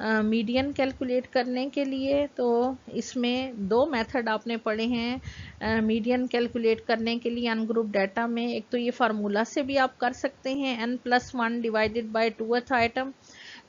मीडियन कैलकुलेट करने के लिए। तो इसमें दो मेथड आपने पढ़े हैं मीडियन कैलकुलेट करने के लिए अनग्रुप डाटा में। एक तो ये फार्मूला से भी आप कर सकते हैं, n+1 divided by 2th item,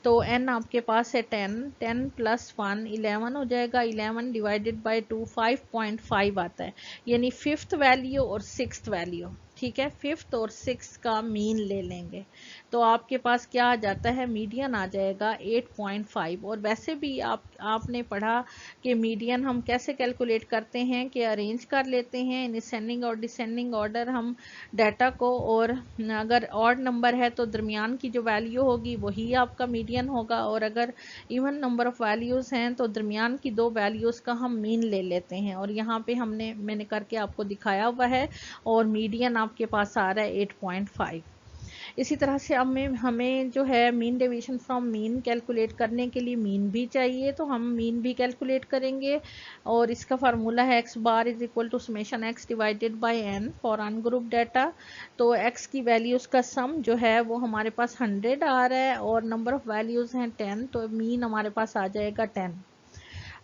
तो n आपके पास है 10, 10 + 1 11 हो जाएगा, 11 डिवाइडेड बाय 2 5.5 आता है, यानी 5th वैल्यू और 6th वैल्यू, ठीक है। 5th और 6th का मीन ले लेंगे तो आपके पास क्या आ जाता है, मीडियन आ जाएगा 8.5। और वैसे भी आपने पढ़ा कि मीडियन हम कैसे कैलकुलेट करते हैं कि अरेंज कर लेते हैं इन असेंडिंग और डिसेंडिंग ऑर्डर हम डाटा को, और अगर ऑड नंबर है तो दरमियान की जो वैल्यू होगी वही आपका मीडियन होगा, और अगर इवन नंबर ऑफ वैल्यूज़ हैं तो दरमियान की दो वैल्यूज़ का हम मीन ले लेते हैं। और यहाँ पे मैंने करके आपको दिखाया हुआ है, और मीडियन आपके पास आ रहा है 8.5। इसी तरह से अब हमें जो है mean deviation from mean calculate करने के लिए मीन भी चाहिए, तो हम मीन भी कैलकुलेट करेंगे। और इसका फार्मूला है x bar is equal to summation x divided by n for ungroup data. तो x की वैल्यूज़ का सम जो है वो हमारे पास 100 आ रहा है और नंबर ऑफ वैल्यूज़ हैं 10, तो मीन हमारे पास आ जाएगा 10।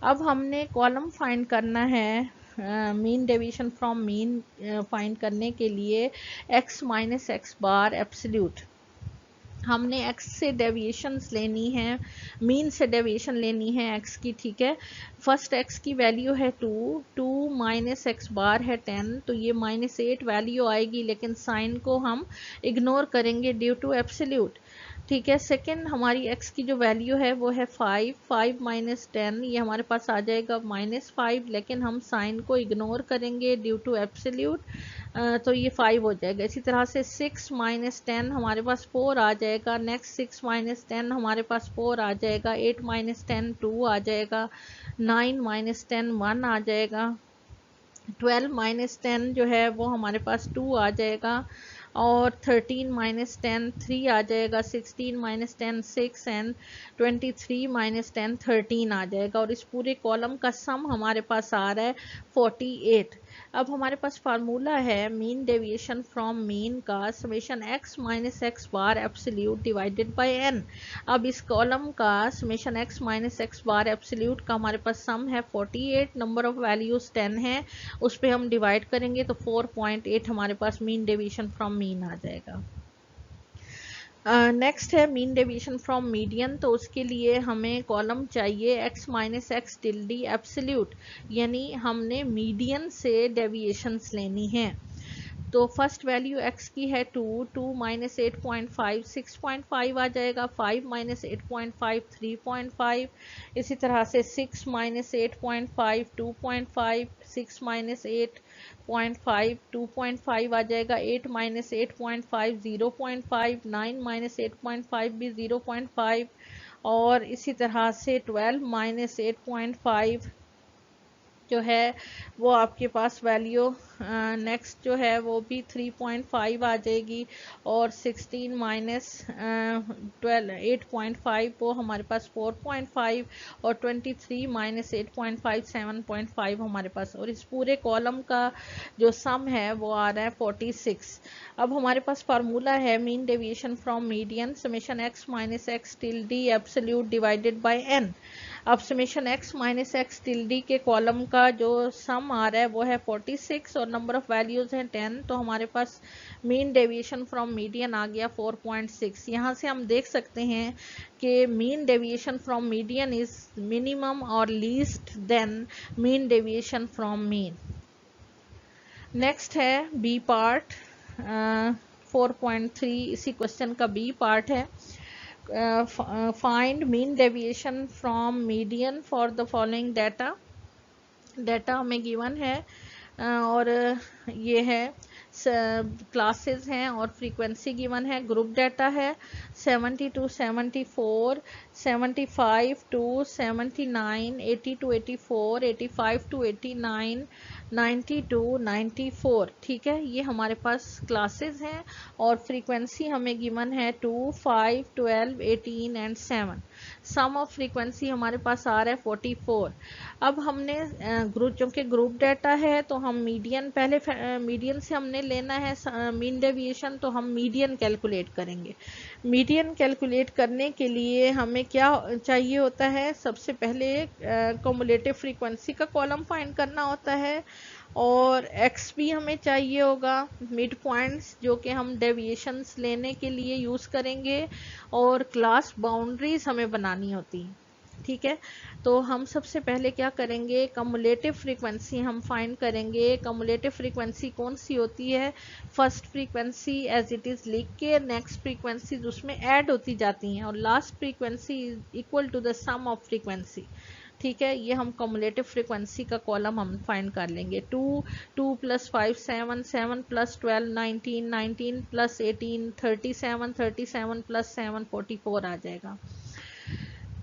अब हमने कॉलम फाइंड करना है mean deviation from mean find करने के लिए x minus x bar absolute. हमने x से डेविएशंस लेनी है, मीन से डेविएशन लेनी है x की, ठीक है। फर्स्ट x की वैल्यू है 2, 2 माइनस एक्स बार है 10, तो ये -8 वैल्यू आएगी, लेकिन साइन को हम इग्नोर करेंगे ड्यू टू एब्सोल्यूट। ठीक है। सेकंड हमारी x की जो वैल्यू है वो है 5, 5 माइनस 10, ये हमारे पास आ जाएगा -5, लेकिन हम साइन को इग्नोर करेंगे ड्यू टू एब्सोल्यूट, तो ये 5 हो जाएगा। इसी तरह से 6 माइनस 10 हमारे पास 4 आ जाएगा। नेक्स्ट 6 माइनस 10 हमारे पास 4 आ जाएगा। 8 माइनस 10 2 आ जाएगा। 9 माइनस 10 1 आ जाएगा। 12 माइनस 10 जो है वो हमारे पास 2 आ जाएगा। और 13 माइनस 10 3 आ जाएगा। 16 माइनस 10 6 एंड 23 माइनस 10 13 आ जाएगा। और इस पूरे कॉलम का सम हमारे पास आ रहा है 48। अब हमारे पास फार्मूला है मीन डेविएशन फ्रॉम मीन का summation x minus x bar absolute divided by n। अब इस कॉलम का summation x minus x bar absolute का हमारे पास सम है 48, नंबर ऑफ वैल्यूज 10 है, उस पर हम डिवाइड करेंगे तो 4.8 हमारे पास मीन डेविएशन फ्रॉम मीन आ जाएगा। नेक्स्ट है मीन डेविएशन फ्रॉम मीडियन, तो उसके लिए हमें कॉलम चाहिए x minus x tilde absolute, यानी हमने मीडियन से डेविएशंस लेनी है। तो फर्स्ट वैल्यू x की है 2, 2 माइनस 8.5 6.5 आ जाएगा। 5 माइनस 8.5 3.5, इसी तरह से 6 माइनस 8.5 2.5, 6 माइनस 8.5 2.5 आ जाएगा। 8 माइनस 8.5 0.5, 9 माइनस 8.5 भी 0.5, और इसी तरह से 12 माइनस 8.5 जो है वो आपके पास वैल्यू नेक्स्ट जो है वो भी 3.5 आ जाएगी। और 16 माइनस 8.5 वो हमारे पास 4.5, और 23 माइनस 8.5 7.5 हमारे पास। और इस पूरे कॉलम का जो सम है वो आ रहा है 46। अब हमारे पास फार्मूला है mean deviation from median summation x minus x tilde absolute divided by n। अब summation x minus x till D के कॉलम का जो सम आ रहा है वो है 46, और नंबर ऑफ वैल्यूज हैं 10, तो हमारे पास मीन डेविएशन फ्रॉम मीडियन आ गया 4.6। यहाँ से हम देख सकते हैं कि mean deviation from median is minimum और least than mean deviation from mean. Next है बी पार्ट 4.3, इसी क्वेश्चन का बी पार्ट है। Find mean deviation from median for the following data. Data हमें गिवन है और ये है क्लासेस हैं और फ्रीक्वेंसी गिवन है। ग्रुप डाटा है 70 to 74, 75 to 79, 80 to 84, 85 to 89, 90 to 94। ठीक है, ये हमारे पास क्लासेस हैं और फ्रीक्वेंसी हमें गिवन है 2, 5, 12, 18 एंड 7। सम ऑफ फ्रीक्वेंसी हमारे पास आ रहा है 44। अब हमने ग्रुप, चूंकि ग्रुप डाटा है तो हम मीडियन, पहले मीडियन से हमने लेना है मीन डेविएशन, तो हम मीडियन कैलकुलेट करेंगे। मीडियन कैलकुलेट करने के लिए हमें क्या चाहिए होता है, सबसे पहले कम्युलेटिव फ्रीक्वेंसी का कॉलम फाइंड करना होता है, और एक्स भी हमें चाहिए होगा, मिड पॉइंट्स जो कि हम डेविएशंस लेने के लिए यूज़ करेंगे, और क्लास बाउंड्रीज हमें बनानी होती हैं। ठीक है, तो हम सबसे पहले क्या करेंगे, कम्युलेटिव फ्रीक्वेंसी हम फाइंड करेंगे। कम्युलेटिव फ्रीक्वेंसी कौन सी होती है, first frequency as it is लिख के, नेक्स्ट फ्रीक्वेंसी उसमें ऐड होती जाती हैं, और last frequency is equal to the sum of frequency. ठीक है, ये हम कम्युलेटिव फ्रीक्वेंसी का कॉलम हम फाइंड कर लेंगे। 2, 2 + 5 7, 7 + 12 19, 19 + 18 37, 37 + 7 44 आ जाएगा।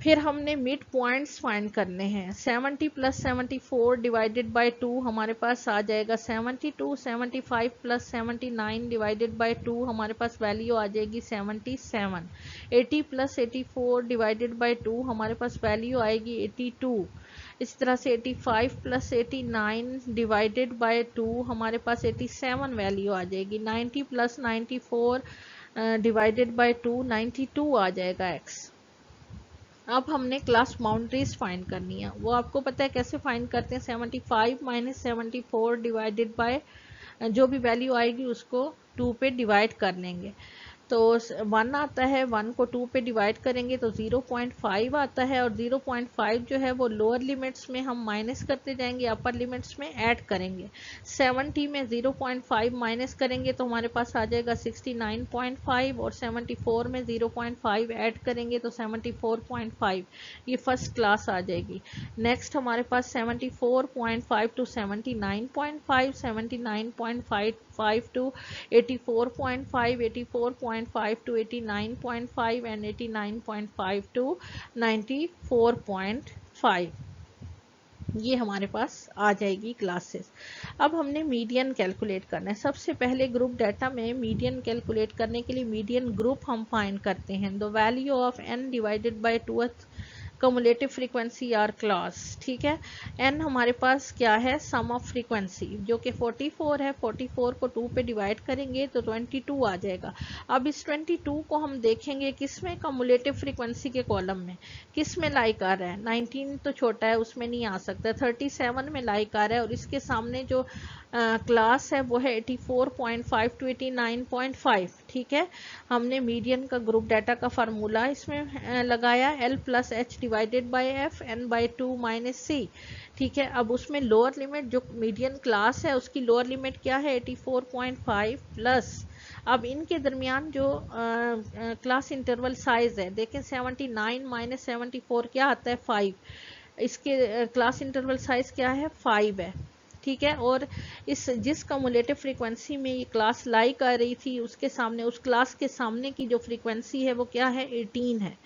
फिर हमने मिड पॉइंट्स फाइंड करने हैं। 70 + 74 डिवाइडेड बाय 2 हमारे पास आ जाएगा 72। 75 + 79 डिवाइडेड बाय 2 हमारे पास वैल्यू आ जाएगी 77। 80 + 84 डिवाइडेड बाय 2 हमारे पास वैल्यू आएगी 82। इस तरह से 85 + 89 डिवाइडेड बाय 2 हमारे पास 87 वैल्यू आ जाएगी। 90 + 94 डिवाइडेड बाय 2 92 आ जाएगा x। अब हमने क्लास बाउंड्रीज फाइंड करनी है, वो आपको पता है कैसे फाइंड करते हैं। 75 - 74 डिवाइडेड बाय जो भी वैल्यू आएगी उसको 2 पे डिवाइड कर लेंगे। तो 1 आता है, 1 को 2 पे डिवाइड करेंगे तो 0.5 आता है, और 0.5 जो है वो लोअर लिमिट्स में हम माइनस करते जाएंगे, अपर लिमिट्स में ऐड करेंगे। 70 में 0.5 माइनस करेंगे तो हमारे पास आ जाएगा 69.5, और 74 में 0.5 ऐड करेंगे तो 74.5, ये फर्स्ट क्लास आ जाएगी। नेक्स्ट हमारे पास 74.5 to 79.5, 79.5 to 84.5, 84.5 to 89.5 and 89.5 to 94.5, ये हमारे पास आ जाएगी क्लासेस। अब हमने मीडियन कैलकुलेट करना है। सबसे पहले ग्रुप डाटा में मीडियन कैलकुलेट करने के लिए मीडियन ग्रुप हम फाइंड करते हैं। The value of n divided by 2th cumulative frequency or class, ठीक है। n हमारे पास क्या है, सम ऑफ फ्रीक्वेंसी, जो कि 44 है। 44 को 2 पे डिवाइड करेंगे तो 22 आ जाएगा। अब इस 22 को हम देखेंगे किस में, कमुलेटिव फ्रीक्वेंसी के कॉलम में। किस में लाइक आ रहा है, 19 तो छोटा है, उसमें नहीं आ सकता। 37 में लाइक आ रहा है, और इसके सामने जो क्लास है वो है 84.5 टू 89.5, ठीक है। हमने मीडियन का ग्रुप डाटा का फार्मूला इसमें लगाया, L plus h divided by f, n by 2 minus c, ठीक है। अब उसमें लोअर लिमिट, जो मीडियन क्लास है उसकी लोअर लिमिट क्या है, 84.5 प्लस, अब इनके दरमियान जो क्लास इंटरवल साइज है, देखें 79 माइनस 74 क्या आता है, 5। इसके क्लास इंटरवल साइज क्या है, 5 है, ठीक है। और इस जिस कमुलेटिव फ्रीक्वेंसी में ये क्लास लाई कर रही थी, उसके सामने, उस क्लास के सामने की जो फ्रीक्वेंसी है वो क्या है, 18 है।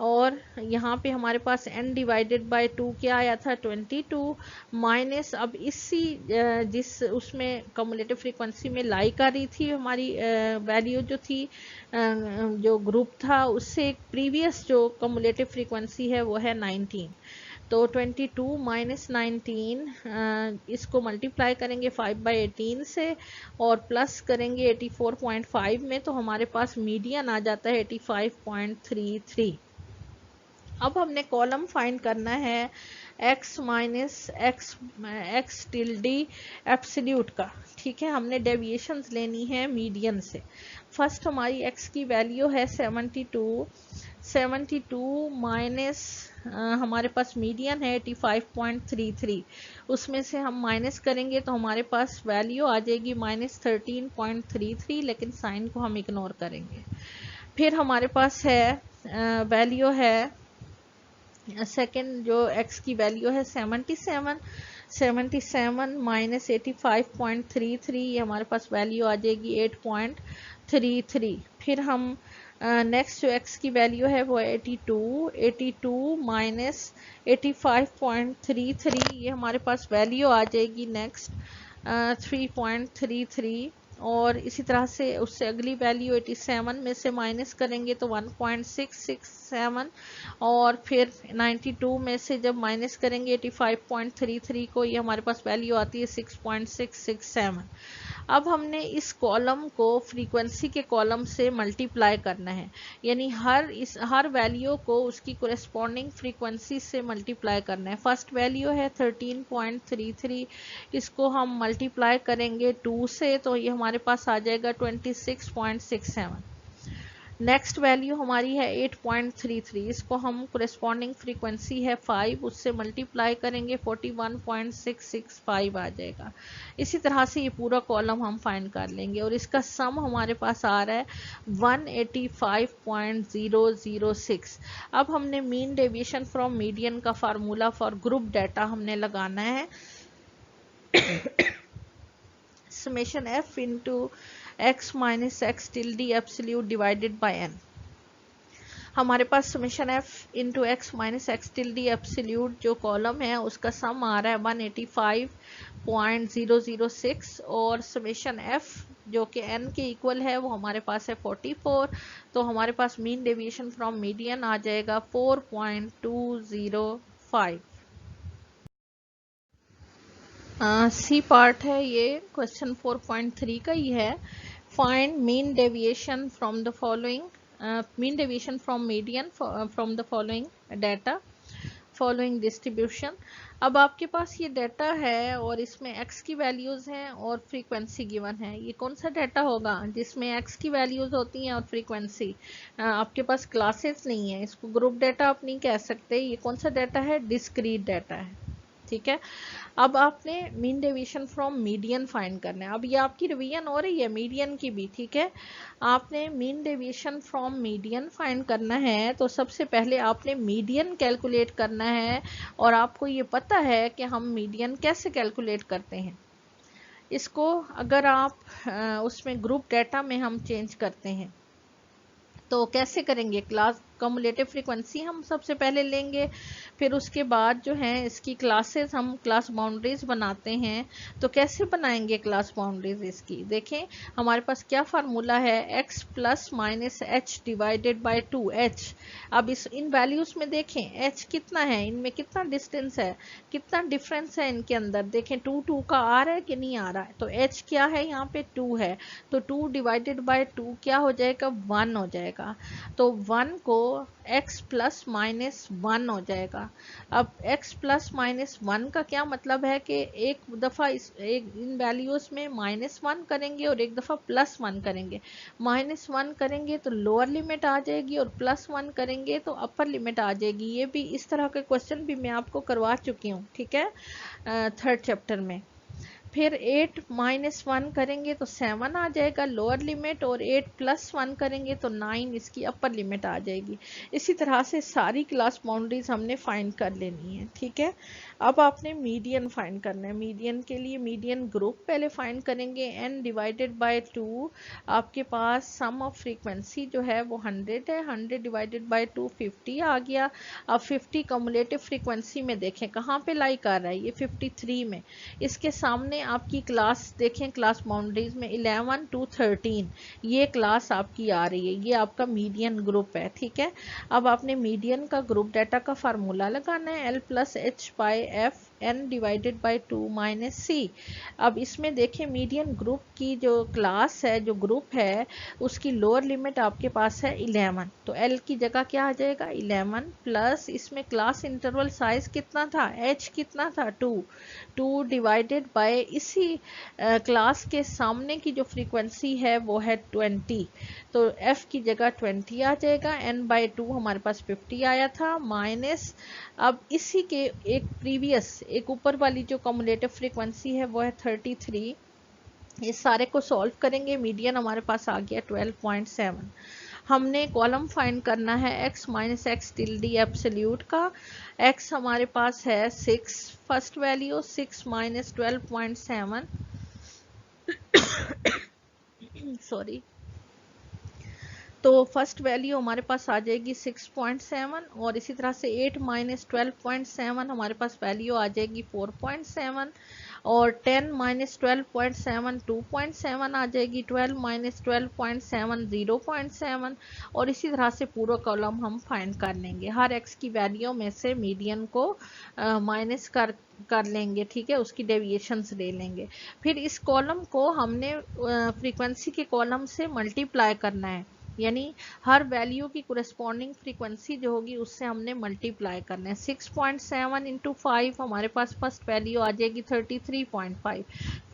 और यहाँ पे हमारे पास n डिवाइडेड बाय 2 क्या आया था, 22 माइनस, अब इसी जिस उसमें कमुलेटिव फ्रीक्वेंसी में लाई कर रही थी हमारी वैल्यू जो थी, जो ग्रुप था, उससे प्रीवियस जो कमुलेटिव फ्रीक्वेंसी है वो है 19। तो 22 माइनस 19, इसको मल्टीप्लाई करेंगे 5/18 से, और प्लस करेंगे 84.5 में, तो हमारे पास मीडियन आ जाता है 85.33। अब हमने कॉलम फाइंड करना है x minus x tilde absolute का, ठीक है। हमने डेविएशंस लेनी है मीडियन से। फर्स्ट हमारी x की वैल्यू है 72 माइनस हमारे पास मीडियन है 85.33, उसमें से हम माइनस करेंगे तो हमारे पास वैल्यू आ जाएगी -13.33, लेकिन साइन को हम इग्नोर करेंगे। फिर हमारे पास है वैल्यू है सेकेंड, जो x की वैल्यू है 77 माइनस 85.33, ये हमारे पास वैल्यू आ जाएगी 8.33। फिर हम नेक्स्ट जो x की वैल्यू है वो 82 माइनस 85.33, ये हमारे पास वैल्यू आ जाएगी नेक्स्ट 3.33। और इसी तरह से उससे अगली वैल्यू 87 में से माइनस करेंगे तो 1.667, और फिर 92 में से जब माइनस करेंगे 85.33 को, ये हमारे पास वैल्यू आती है 6.667। अब हमने इस कॉलम को फ्रीक्वेंसी के कॉलम से मल्टीप्लाई करना है, यानी हर वैल्यू को उसकी कोरेस्पॉन्डिंग फ्रीक्वेंसी से मल्टीप्लाई करना है। फर्स्ट वैल्यू है 13.33, इसको हम मल्टीप्लाई करेंगे 2 से, तो ये हमारे पास आ जाएगा 26.67। नेक्स्ट वैल्यू हमारी है 8.33, इसको हम कोरेस्पॉन्डिंग फ्रीक्वेंसी है 5, उससे मल्टीप्लाई करेंगे 41.665 आ जाएगा। इसी तरह से ये पूरा कॉलम हम फाइंड कर लेंगे, और इसका सम हमारे पास आ रहा है 185.006। अब हमने मीन डेविएशन फ्रॉम मीडियन का फार्मूला फॉर ग्रुप डाटा हमने लगाना है, summation f into x minus x tilde absolute divided by n। हमारे पास summation f into x minus x tilde absolute जो कॉलम है उसका सम आ रहा है 185.006, और समेशन f जो कि n के इक्वल है वो हमारे पास है 44, तो हमारे पास मीन डेविएशन फ्रॉम मीडियन आ जाएगा 4.205। सी पार्ट है ये, क्वेश्चन 4.3 का ही है। Find mean deviation from the following, mean deviation from median from the following data. Following distribution. अब आपके पास ये डाटा है और इसमें x की वैल्यूज़ हैं और फ्रीक्वेंसी गिवन है। ये कौन सा डाटा होगा जिसमें x की वैल्यूज़ होती हैं और फ्रीक्वेंसी? आपके पास क्लासेस नहीं है, इसको ग्रुप डाटा आप नहीं कह सकते। ये कौन सा डाटा है? डिस्क्रीट डाटा है, ठीक है। अब आपने mean deviation from median find करना है। अब ये आपकी रिवीजन हो रही है मीडियन की भी, ठीक है। आपने mean deviation from median find करना है तो सबसे पहले आपने मीडियन कैलकुलेट करना है। और आपको ये पता है कि हम मीडियन कैसे कैलकुलेट करते हैं। इसको अगर आप उसमें ग्रुप डाटा में हम चेंज करते हैं तो कैसे करेंगे? क्लास कम्युलेटिव फ्रीक्वेंसी हम सबसे पहले लेंगे, फिर उसके बाद जो है इसकी क्लासेस हम क्लास बाउंड्रीज बनाते हैं। तो कैसे बनाएंगे क्लास बाउंड्रीज इसकी? देखें हमारे पास क्या फार्मूला है, x plus minus H divided by 2h। अब इस इन वैल्यूज में देखें h कितना है, इनमें कितना डिस्टेंस है, कितना डिफरेंस है इनके अंदर। देखें 2 का आ रहा है कि नहीं आ रहा है। तो h क्या है यहाँ पे? 2 है। तो 2 डिवाइडेड बाई 2 क्या हो जाएगा? 1 हो जाएगा। तो 1 को x प्लस माइनस 1 हो जाएगा। अब x प्लस माइनस 1 का क्या मतलब है कि एक दफ़ा इन वैल्यूज़ में -1 करेंगे और एक दफ़ा +1 करेंगे। -1 करेंगे तो लोअर लिमिट आ जाएगी और +1 करेंगे तो अपर लिमिट आ जाएगी। ये भी इस तरह के क्वेश्चन भी मैं आपको करवा चुकी हूँ, ठीक है, 3rd चैप्टर में। फिर 8 माइनस 1 करेंगे तो 7 आ जाएगा लोअर लिमिट, और 8 प्लस 1 करेंगे तो 9 इसकी अपर लिमिट आ जाएगी। इसी तरह से सारी क्लास बाउंड्रीज हमने फाइंड कर लेनी है, ठीक है। अब आपने मीडियन फाइंड करना है। मीडियन के लिए मीडियन ग्रुप पहले फाइंड करेंगे। n डिवाइडेड बाय 2, आपके पास सम ऑफ फ्रीक्वेंसी जो है वो 100 है। 100 डिवाइडेड बाय 2 50 आ गया। अब 50 कम्युलेटिव फ्रीक्वेंसी में देखें कहाँ पे लाई कर रहा है, ये 53 में। इसके सामने आपकी क्लास देखें, क्लास बाउंड्रीज में 11 to 13 ये क्लास आपकी आ रही है। ये आपका मीडियन ग्रुप है, ठीक है। अब आपने मीडियन का ग्रुप डाटा का फार्मूला लगाना है, L plus h by f n divided by 2 minus c. अब इसमें देखें मीडियन ग्रुप की जो क्लास है, जो ग्रुप है, उसकी लोअर लिमिट आपके पास है 11। तो L की जगह क्या आ जाएगा? 11 प्लस इसमें क्लास इंटरवल साइज कितना था? h कितना था? 2 डिवाइडेड बाय इसी क्लास के सामने की जो फ्रीक्वेंसी है वो है 20। तो f की जगह 20 आ जाएगा। n बाई 2 हमारे पास 50 आया था, माइनस अब इसी के एक प्रीवियस एक ऊपर वाली जो कम्युलेटिव फ्रीक्वेंसी है वो है 33। इस सारे को सॉल्व करेंगे, मीडियन हमारे पास आ गया 12.7। हमने कॉलम फाइंड करना है x minus x tilde absolute का। x हमारे पास है 6, फर्स्ट वैल्यू 6 माइनस 12.7 सॉरी। तो फर्स्ट वैल्यू हमारे पास आ जाएगी 6.7, और इसी तरह से 8 माइनस 12.7 हमारे पास वैल्यू आ जाएगी 4.7, और 10 माइनस 12.7 2.7 आ जाएगी, 12 माइनस 12.7 0.7, और इसी तरह से पूरा कॉलम हम फाइंड कर लेंगे। हर एक्स की वैल्यू में से मीडियन को माइनस कर लेंगे, ठीक है, उसकी डेविएशंस ले लेंगे। फिर इस कॉलम को हमने फ्रीक्वेंसी के कॉलम से मल्टीप्लाई करना है, यानी हर वैल्यू की कोरेस्पॉन्डिंग फ्रीक्वेंसी जो होगी उससे हमने मल्टीप्लाई करना है। 6.7 इंटू 5 हमारे पास फर्स्ट वैल्यू आ जाएगी 33.5।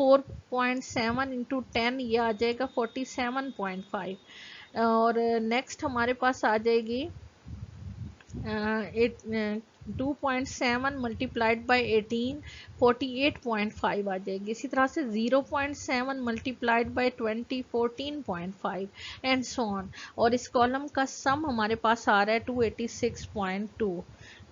4.7 इंटू 10 ये आ जाएगा 47.5, और नेक्स्ट हमारे पास आ जाएगी 2.7 मल्टीप्लाइड बाई 18 48.5 आ जाएगी। इसी तरह से 0.7 multiplied by 20 14.5 and so on. और इस कॉलम का सम हमारे पास आ रहा है 286.2,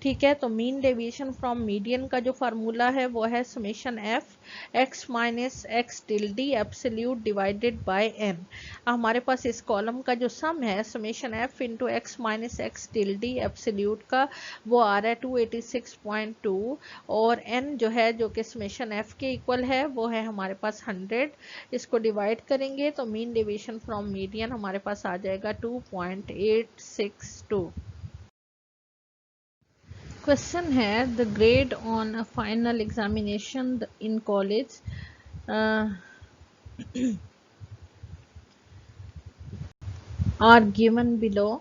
ठीक है। तो मीन डेविएशन फ्रॉम मीडियन का जो फार्मूला है वो है summation F x minus x tilde absolute divided by n. हमारे पास इस कॉलम का जो सम है summation f into x minus x tilde absolute का वो आ रहा है 286.2, और n जो है जो कि समेशन f के इक्वल है वो है हमारे पास 100। इसको डिवाइड करेंगे तो मीन डेविएशन फ्रॉम मीडियन हमारे पास आ जाएगा 2.862। क्वेश्चन है the grade on a final examination in college are given below.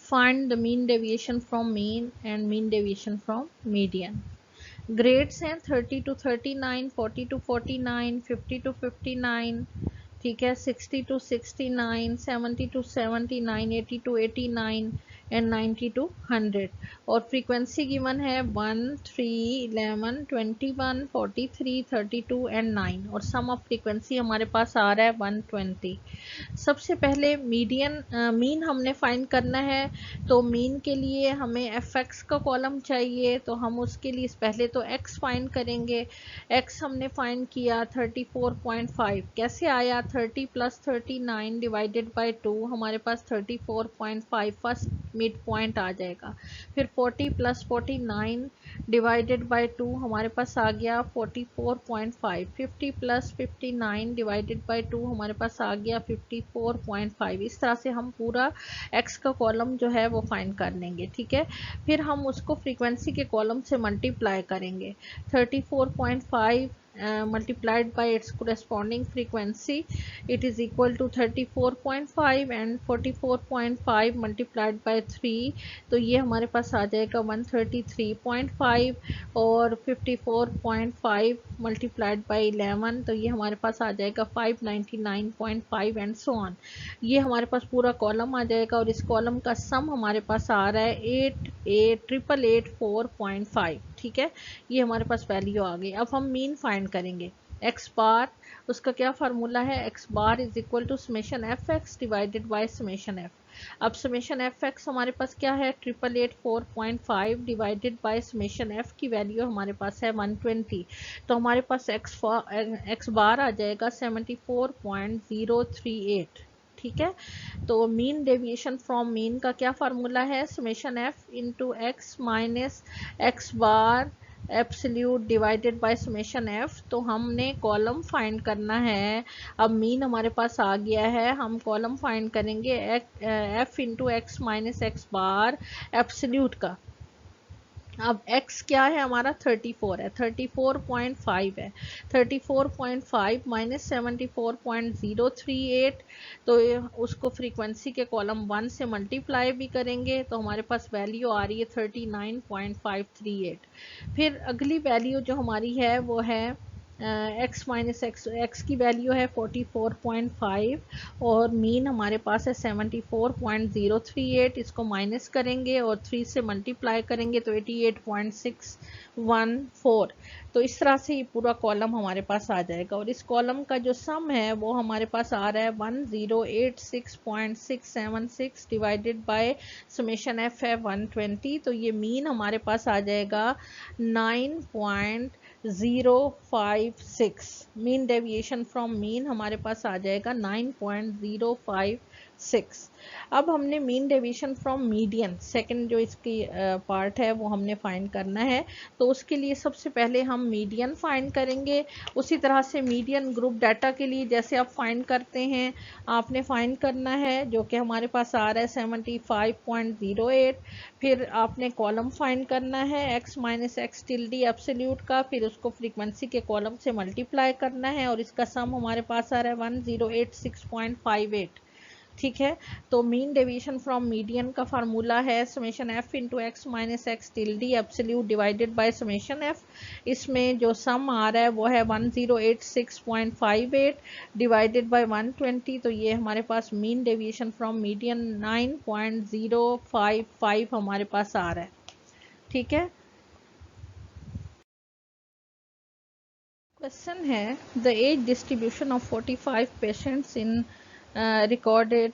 find the mean deviation from mean and mean deviation from median. Grades हैं 30 to 39, 40 to 49, 50 to 59, ठीक है, 60 to 69, 70 to 79, 80 to 89 and 90 to 100. और फ्रीक्वेंसी गिवन है 1, 3, 11, 21, 43, 32 एंड 9 और सम ऑफ फ्रीक्वेंसी हमारे पास आ रहा है 120. सबसे पहले मीन हमने फाइंड करना है, तो मीन के लिए हमें एफ का कॉलम चाहिए, तो हम उसके लिए पहले तो एक्स फाइंड करेंगे. एक्स हमने फाइंड किया 34.5. कैसे आया? 30 प्लस 39 डिवाइडेड बाय 2, हमारे पास 34.5 फर्स्ट मिड पॉइंट आ जाएगा. फिर 40 प्लस 49 डिवाइडेड बाय 2, हमारे पास आ गया 44.5. 50 प्लस 59 डिवाइडेड बाय 2, हमारे पास आ गया 54.5. इस तरह से हम पूरा एक्स का कॉलम जो है वो फाइंड कर लेंगे. ठीक है, फिर हम उसको फ्रीक्वेंसी के कॉलम से मल्टीप्लाई करेंगे. 34.5 multiplied by its corresponding frequency, it is equal to 34.5 and 44.5 multiplied by 3, तो ये हमारे पास आ जाएगा 133.5 और 54.5 multiplied by 11, तो ये हमारे पास आ जाएगा 599.5 एंड सो ऑन. ये हमारे पास पूरा कॉलम आ जाएगा और इस कॉलम का सम हमारे पास आ रहा है 8884.5. ठीक है, ये हमारे पास वैल्यू आ गई. अब हम मीन फाइंड करेंगे. एक्स बार, उसका क्या फार्मूला है? X bar is equal to summation F x divided by summation f. अब समेशन एफ एक्स हमारे पास क्या है? 8884.5 डिवाइडेड बाय समेशन एफ की वैल्यू हमारे पास है 120, तो हमारे पास एक्स बार आ जाएगा 74.038. ठीक है, तो मीन डेविएशन फ्रॉम मीन का क्या फार्मूला है? Summation f into x minus x bar absolute divided by summation F. तो हमने कॉलम फाइंड करना है. अब मीन हमारे पास आ गया है, हम कॉलम फाइंड करेंगे f into x minus x bar absolute का. अब x क्या है हमारा? 34 है, 34.5 है. 34.5 माइनस 74.038, तो उसको फ्रीक्वेंसी के कॉलम 1 से मल्टीप्लाई भी करेंगे, तो हमारे पास वैल्यू आ रही है 39.538. फिर अगली वैल्यू जो हमारी है वो है एक्स माइनस एक्स की वैल्यू है 44.5 और मीन हमारे पास है 74.038. इसको माइनस करेंगे और 3 से मल्टीप्लाई करेंगे तो 88.614. तो इस तरह से ये पूरा कॉलम हमारे पास आ जाएगा और इस कॉलम का जो सम है वो हमारे पास आ रहा है 1086.676 डिवाइडेड बाय समेशन एफ है 120. तो ये मीन हमारे पास आ जाएगा 9.056. मीन डेविएशन फ्रॉम मीन हमारे पास आ जाएगा 9.056. अब हमने mean deviation from median, second जो इसकी पार्ट है वो हमने फाइंड करना है. तो उसके लिए सबसे पहले हम मीडियन फाइंड करेंगे. उसी तरह से मीडियन ग्रुप डाटा के लिए जैसे आप फाइंड करते हैं, आपने फाइंड करना है जो कि हमारे पास आ रहा है 75.08. फिर आपने कॉलम फाइंड करना है x minus x tilde absolute का, फिर उसको फ्रीक्वेंसी के कॉलम से मल्टीप्लाई करना है और इसका सम हमारे पास आ रहा है 1086.58. ठीक है, तो मीन डेविएशन फ्रॉम मीडियन का फार्मूला है summation f into x minus x tilde absolute divided by summation F. इसमें जो सम आ रहा है वो है 1086.58 डिवाइडेड बाय 120, तो ये हमारे पास मीन डेविएशन फ्रॉम मीडियन 9.055 हमारे पास आ रहा है. ठीक है, क्वेश्चन है the age distribution of 45 patients in recorded.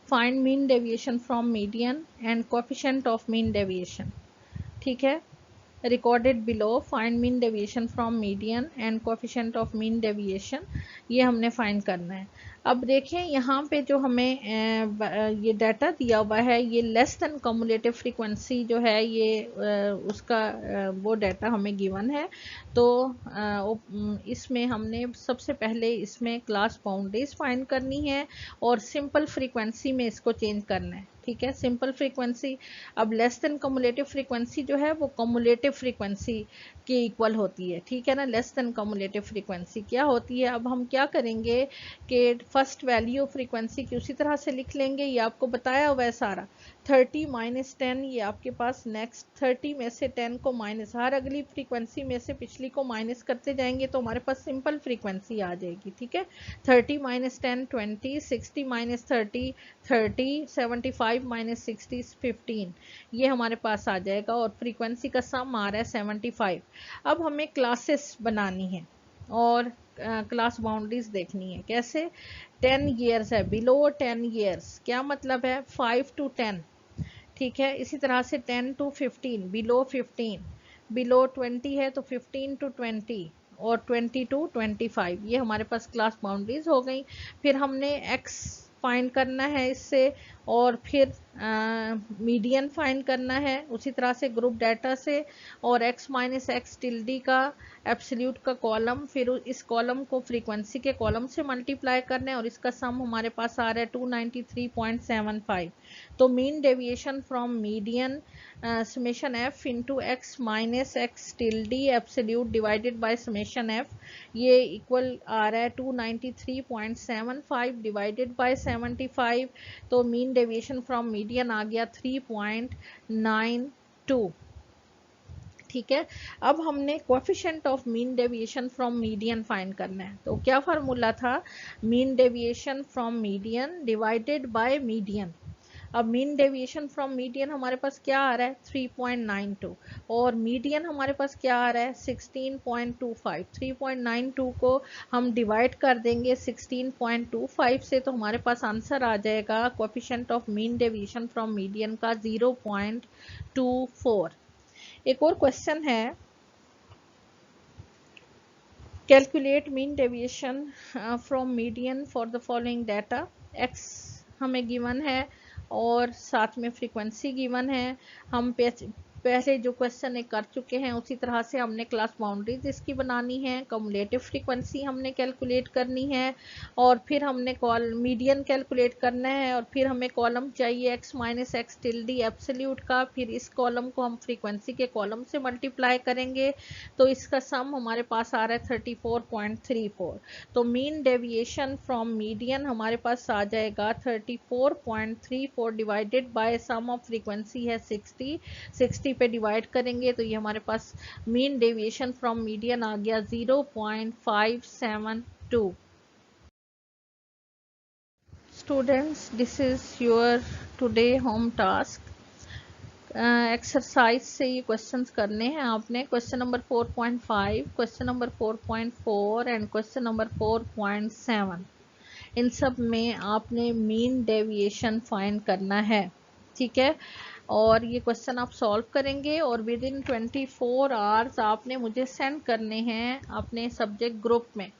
Find mean deviation from median and coefficient of mean deviation. ठीक है, recorded below. Find mean deviation from median and coefficient of mean deviation. ये हमने फाइंड करना है. अब देखें यहाँ पे जो हमें ये डाटा दिया हुआ है, ये लेस देन कम्युलेटिव फ्रीक्वेंसी जो है ये उसका वो डाटा हमें गिवन है. तो इसमें हमने सबसे पहले इसमें क्लास बाउंड्रीज फाइंड करनी है और सिंपल फ्रीक्वेंसी में इसको चेंज करना है. ठीक है, सिंपल फ्रीक्वेंसी. अब लेस देन कम्युलेटिव फ्रीक्वेंसी जो है वो कम्युलेटिव फ्रीक्वेंसी के इक्वल होती है. ठीक है ना, लेस देन कम्युलेटिव फ्रीक्वेंसी क्या होती है? अब हम क्या करेंगे कि फर्स्ट वैल्यू ऑफ फ्रीक्वेंसी की उसी तरह से लिख लेंगे, ये आपको बताया हुआ है सारा। 30 माइनस 10, ये आपके पास नेक्स्ट 30 में से 10 को माइनस, हर अगली फ्रीक्वेंसी में से पिछली को माइनस करते जाएंगे तो हमारे पास सिंपल फ्रीक्वेंसी आ जाएगी। ठीक है, 30 माइनस 10 20, 60 माइनस 30 30, 75 माइनस 60 15, ये हमारे पास आ जाएगा और फ्रीक्वेंसी का सम आ रहा है 75। अब हमें क्लासेस बनानी है और क्लास बाउंड्रीज देखनी है। कैसे? 10 ईयर्स है, बिलो 10 ईयर्स, क्या मतलब है? 5 to 10। ठीक है, इसी तरह से 10 to 15, बिलो 15, बिलो 20 है तो 15 to 20 और 20 to 25, ये हमारे पास क्लास बाउंड्रीज हो गई। फिर हमने x फाइंड करना है इससे, और फिर मीडियन फाइंड करना है उसी तरह से ग्रुप डाटा से, और x माइनस एक्स टिल्डी का एब्सोल्यूट का कॉलम, फिर इस कॉलम को फ्रीक्वेंसी के कॉलम से मल्टीप्लाई करना है और इसका सम हमारे पास आ रहा है 293.75। तो mean deviation from median summation f into x minus x tilde absolute divided by summation f, ये इक्वल आ रहा है 293.75 डिवाइडेड बाय 75, तो मीन डेविएशन फ्रॉम मीडियन आ गया 3.92। ठीक है, अब हमने coefficient of mean deviation from median find करना है। तो क्या फार्मूला था? Mean deviation from median divided by median. अब मीन डेविएशन फ्रॉम मीडियन हमारे पास क्या आ रहा है? 3.92, और मीडियन हमारे पास क्या आ रहा है? 16.25। 3.92 को हम डिवाइड कर देंगे 16.25 से, तो हमारे पास आंसर आ जाएगा coefficient of mean deviation from median का 0.24। एक और क्वेश्चन है, calculate mean deviation from median for the following data. X हमें गिवन है और साथ में फ्रीक्वेंसी गिवन है। हम पहले जो क्वेश्चन एक कर चुके हैं उसी तरह से हमने क्लास बाउंड्रीज इसकी बनानी है, कम्युलेटिव फ्रीक्वेंसी हमने कैलकुलेट करनी है, और फिर हमने मीडियन कैलकुलेट करना है, और फिर हमें कॉलम चाहिए x minus x tilde absolute का, फिर इस कॉलम को हम फ्रीक्वेंसी के कॉलम से मल्टीप्लाई करेंगे तो इसका सम हमारे पास आ रहा है 34.34। तो मीन डेविएशन फ्रॉम मीडियन हमारे पास आ जाएगा 34.34 divided by sum of frequency है 60 पे डिवाइड करेंगे तो ये हमारे पास मीन डेविएशन फ्रॉम मीडियन आ गया 0.572। Students, this is your today home task. Exercise से ये क्वेश्चंस करने हैं आपने। Question number 4.5, question number 4.4 and question number 4.7, इन सब में आपने मीन डेविएशन फाइंड करना है। ठीक है, और ये क्वेश्चन आप सॉल्व करेंगे और विद इन 24 आवर्स आपने मुझे सेंड करने हैं अपने सब्जेक्ट ग्रुप में।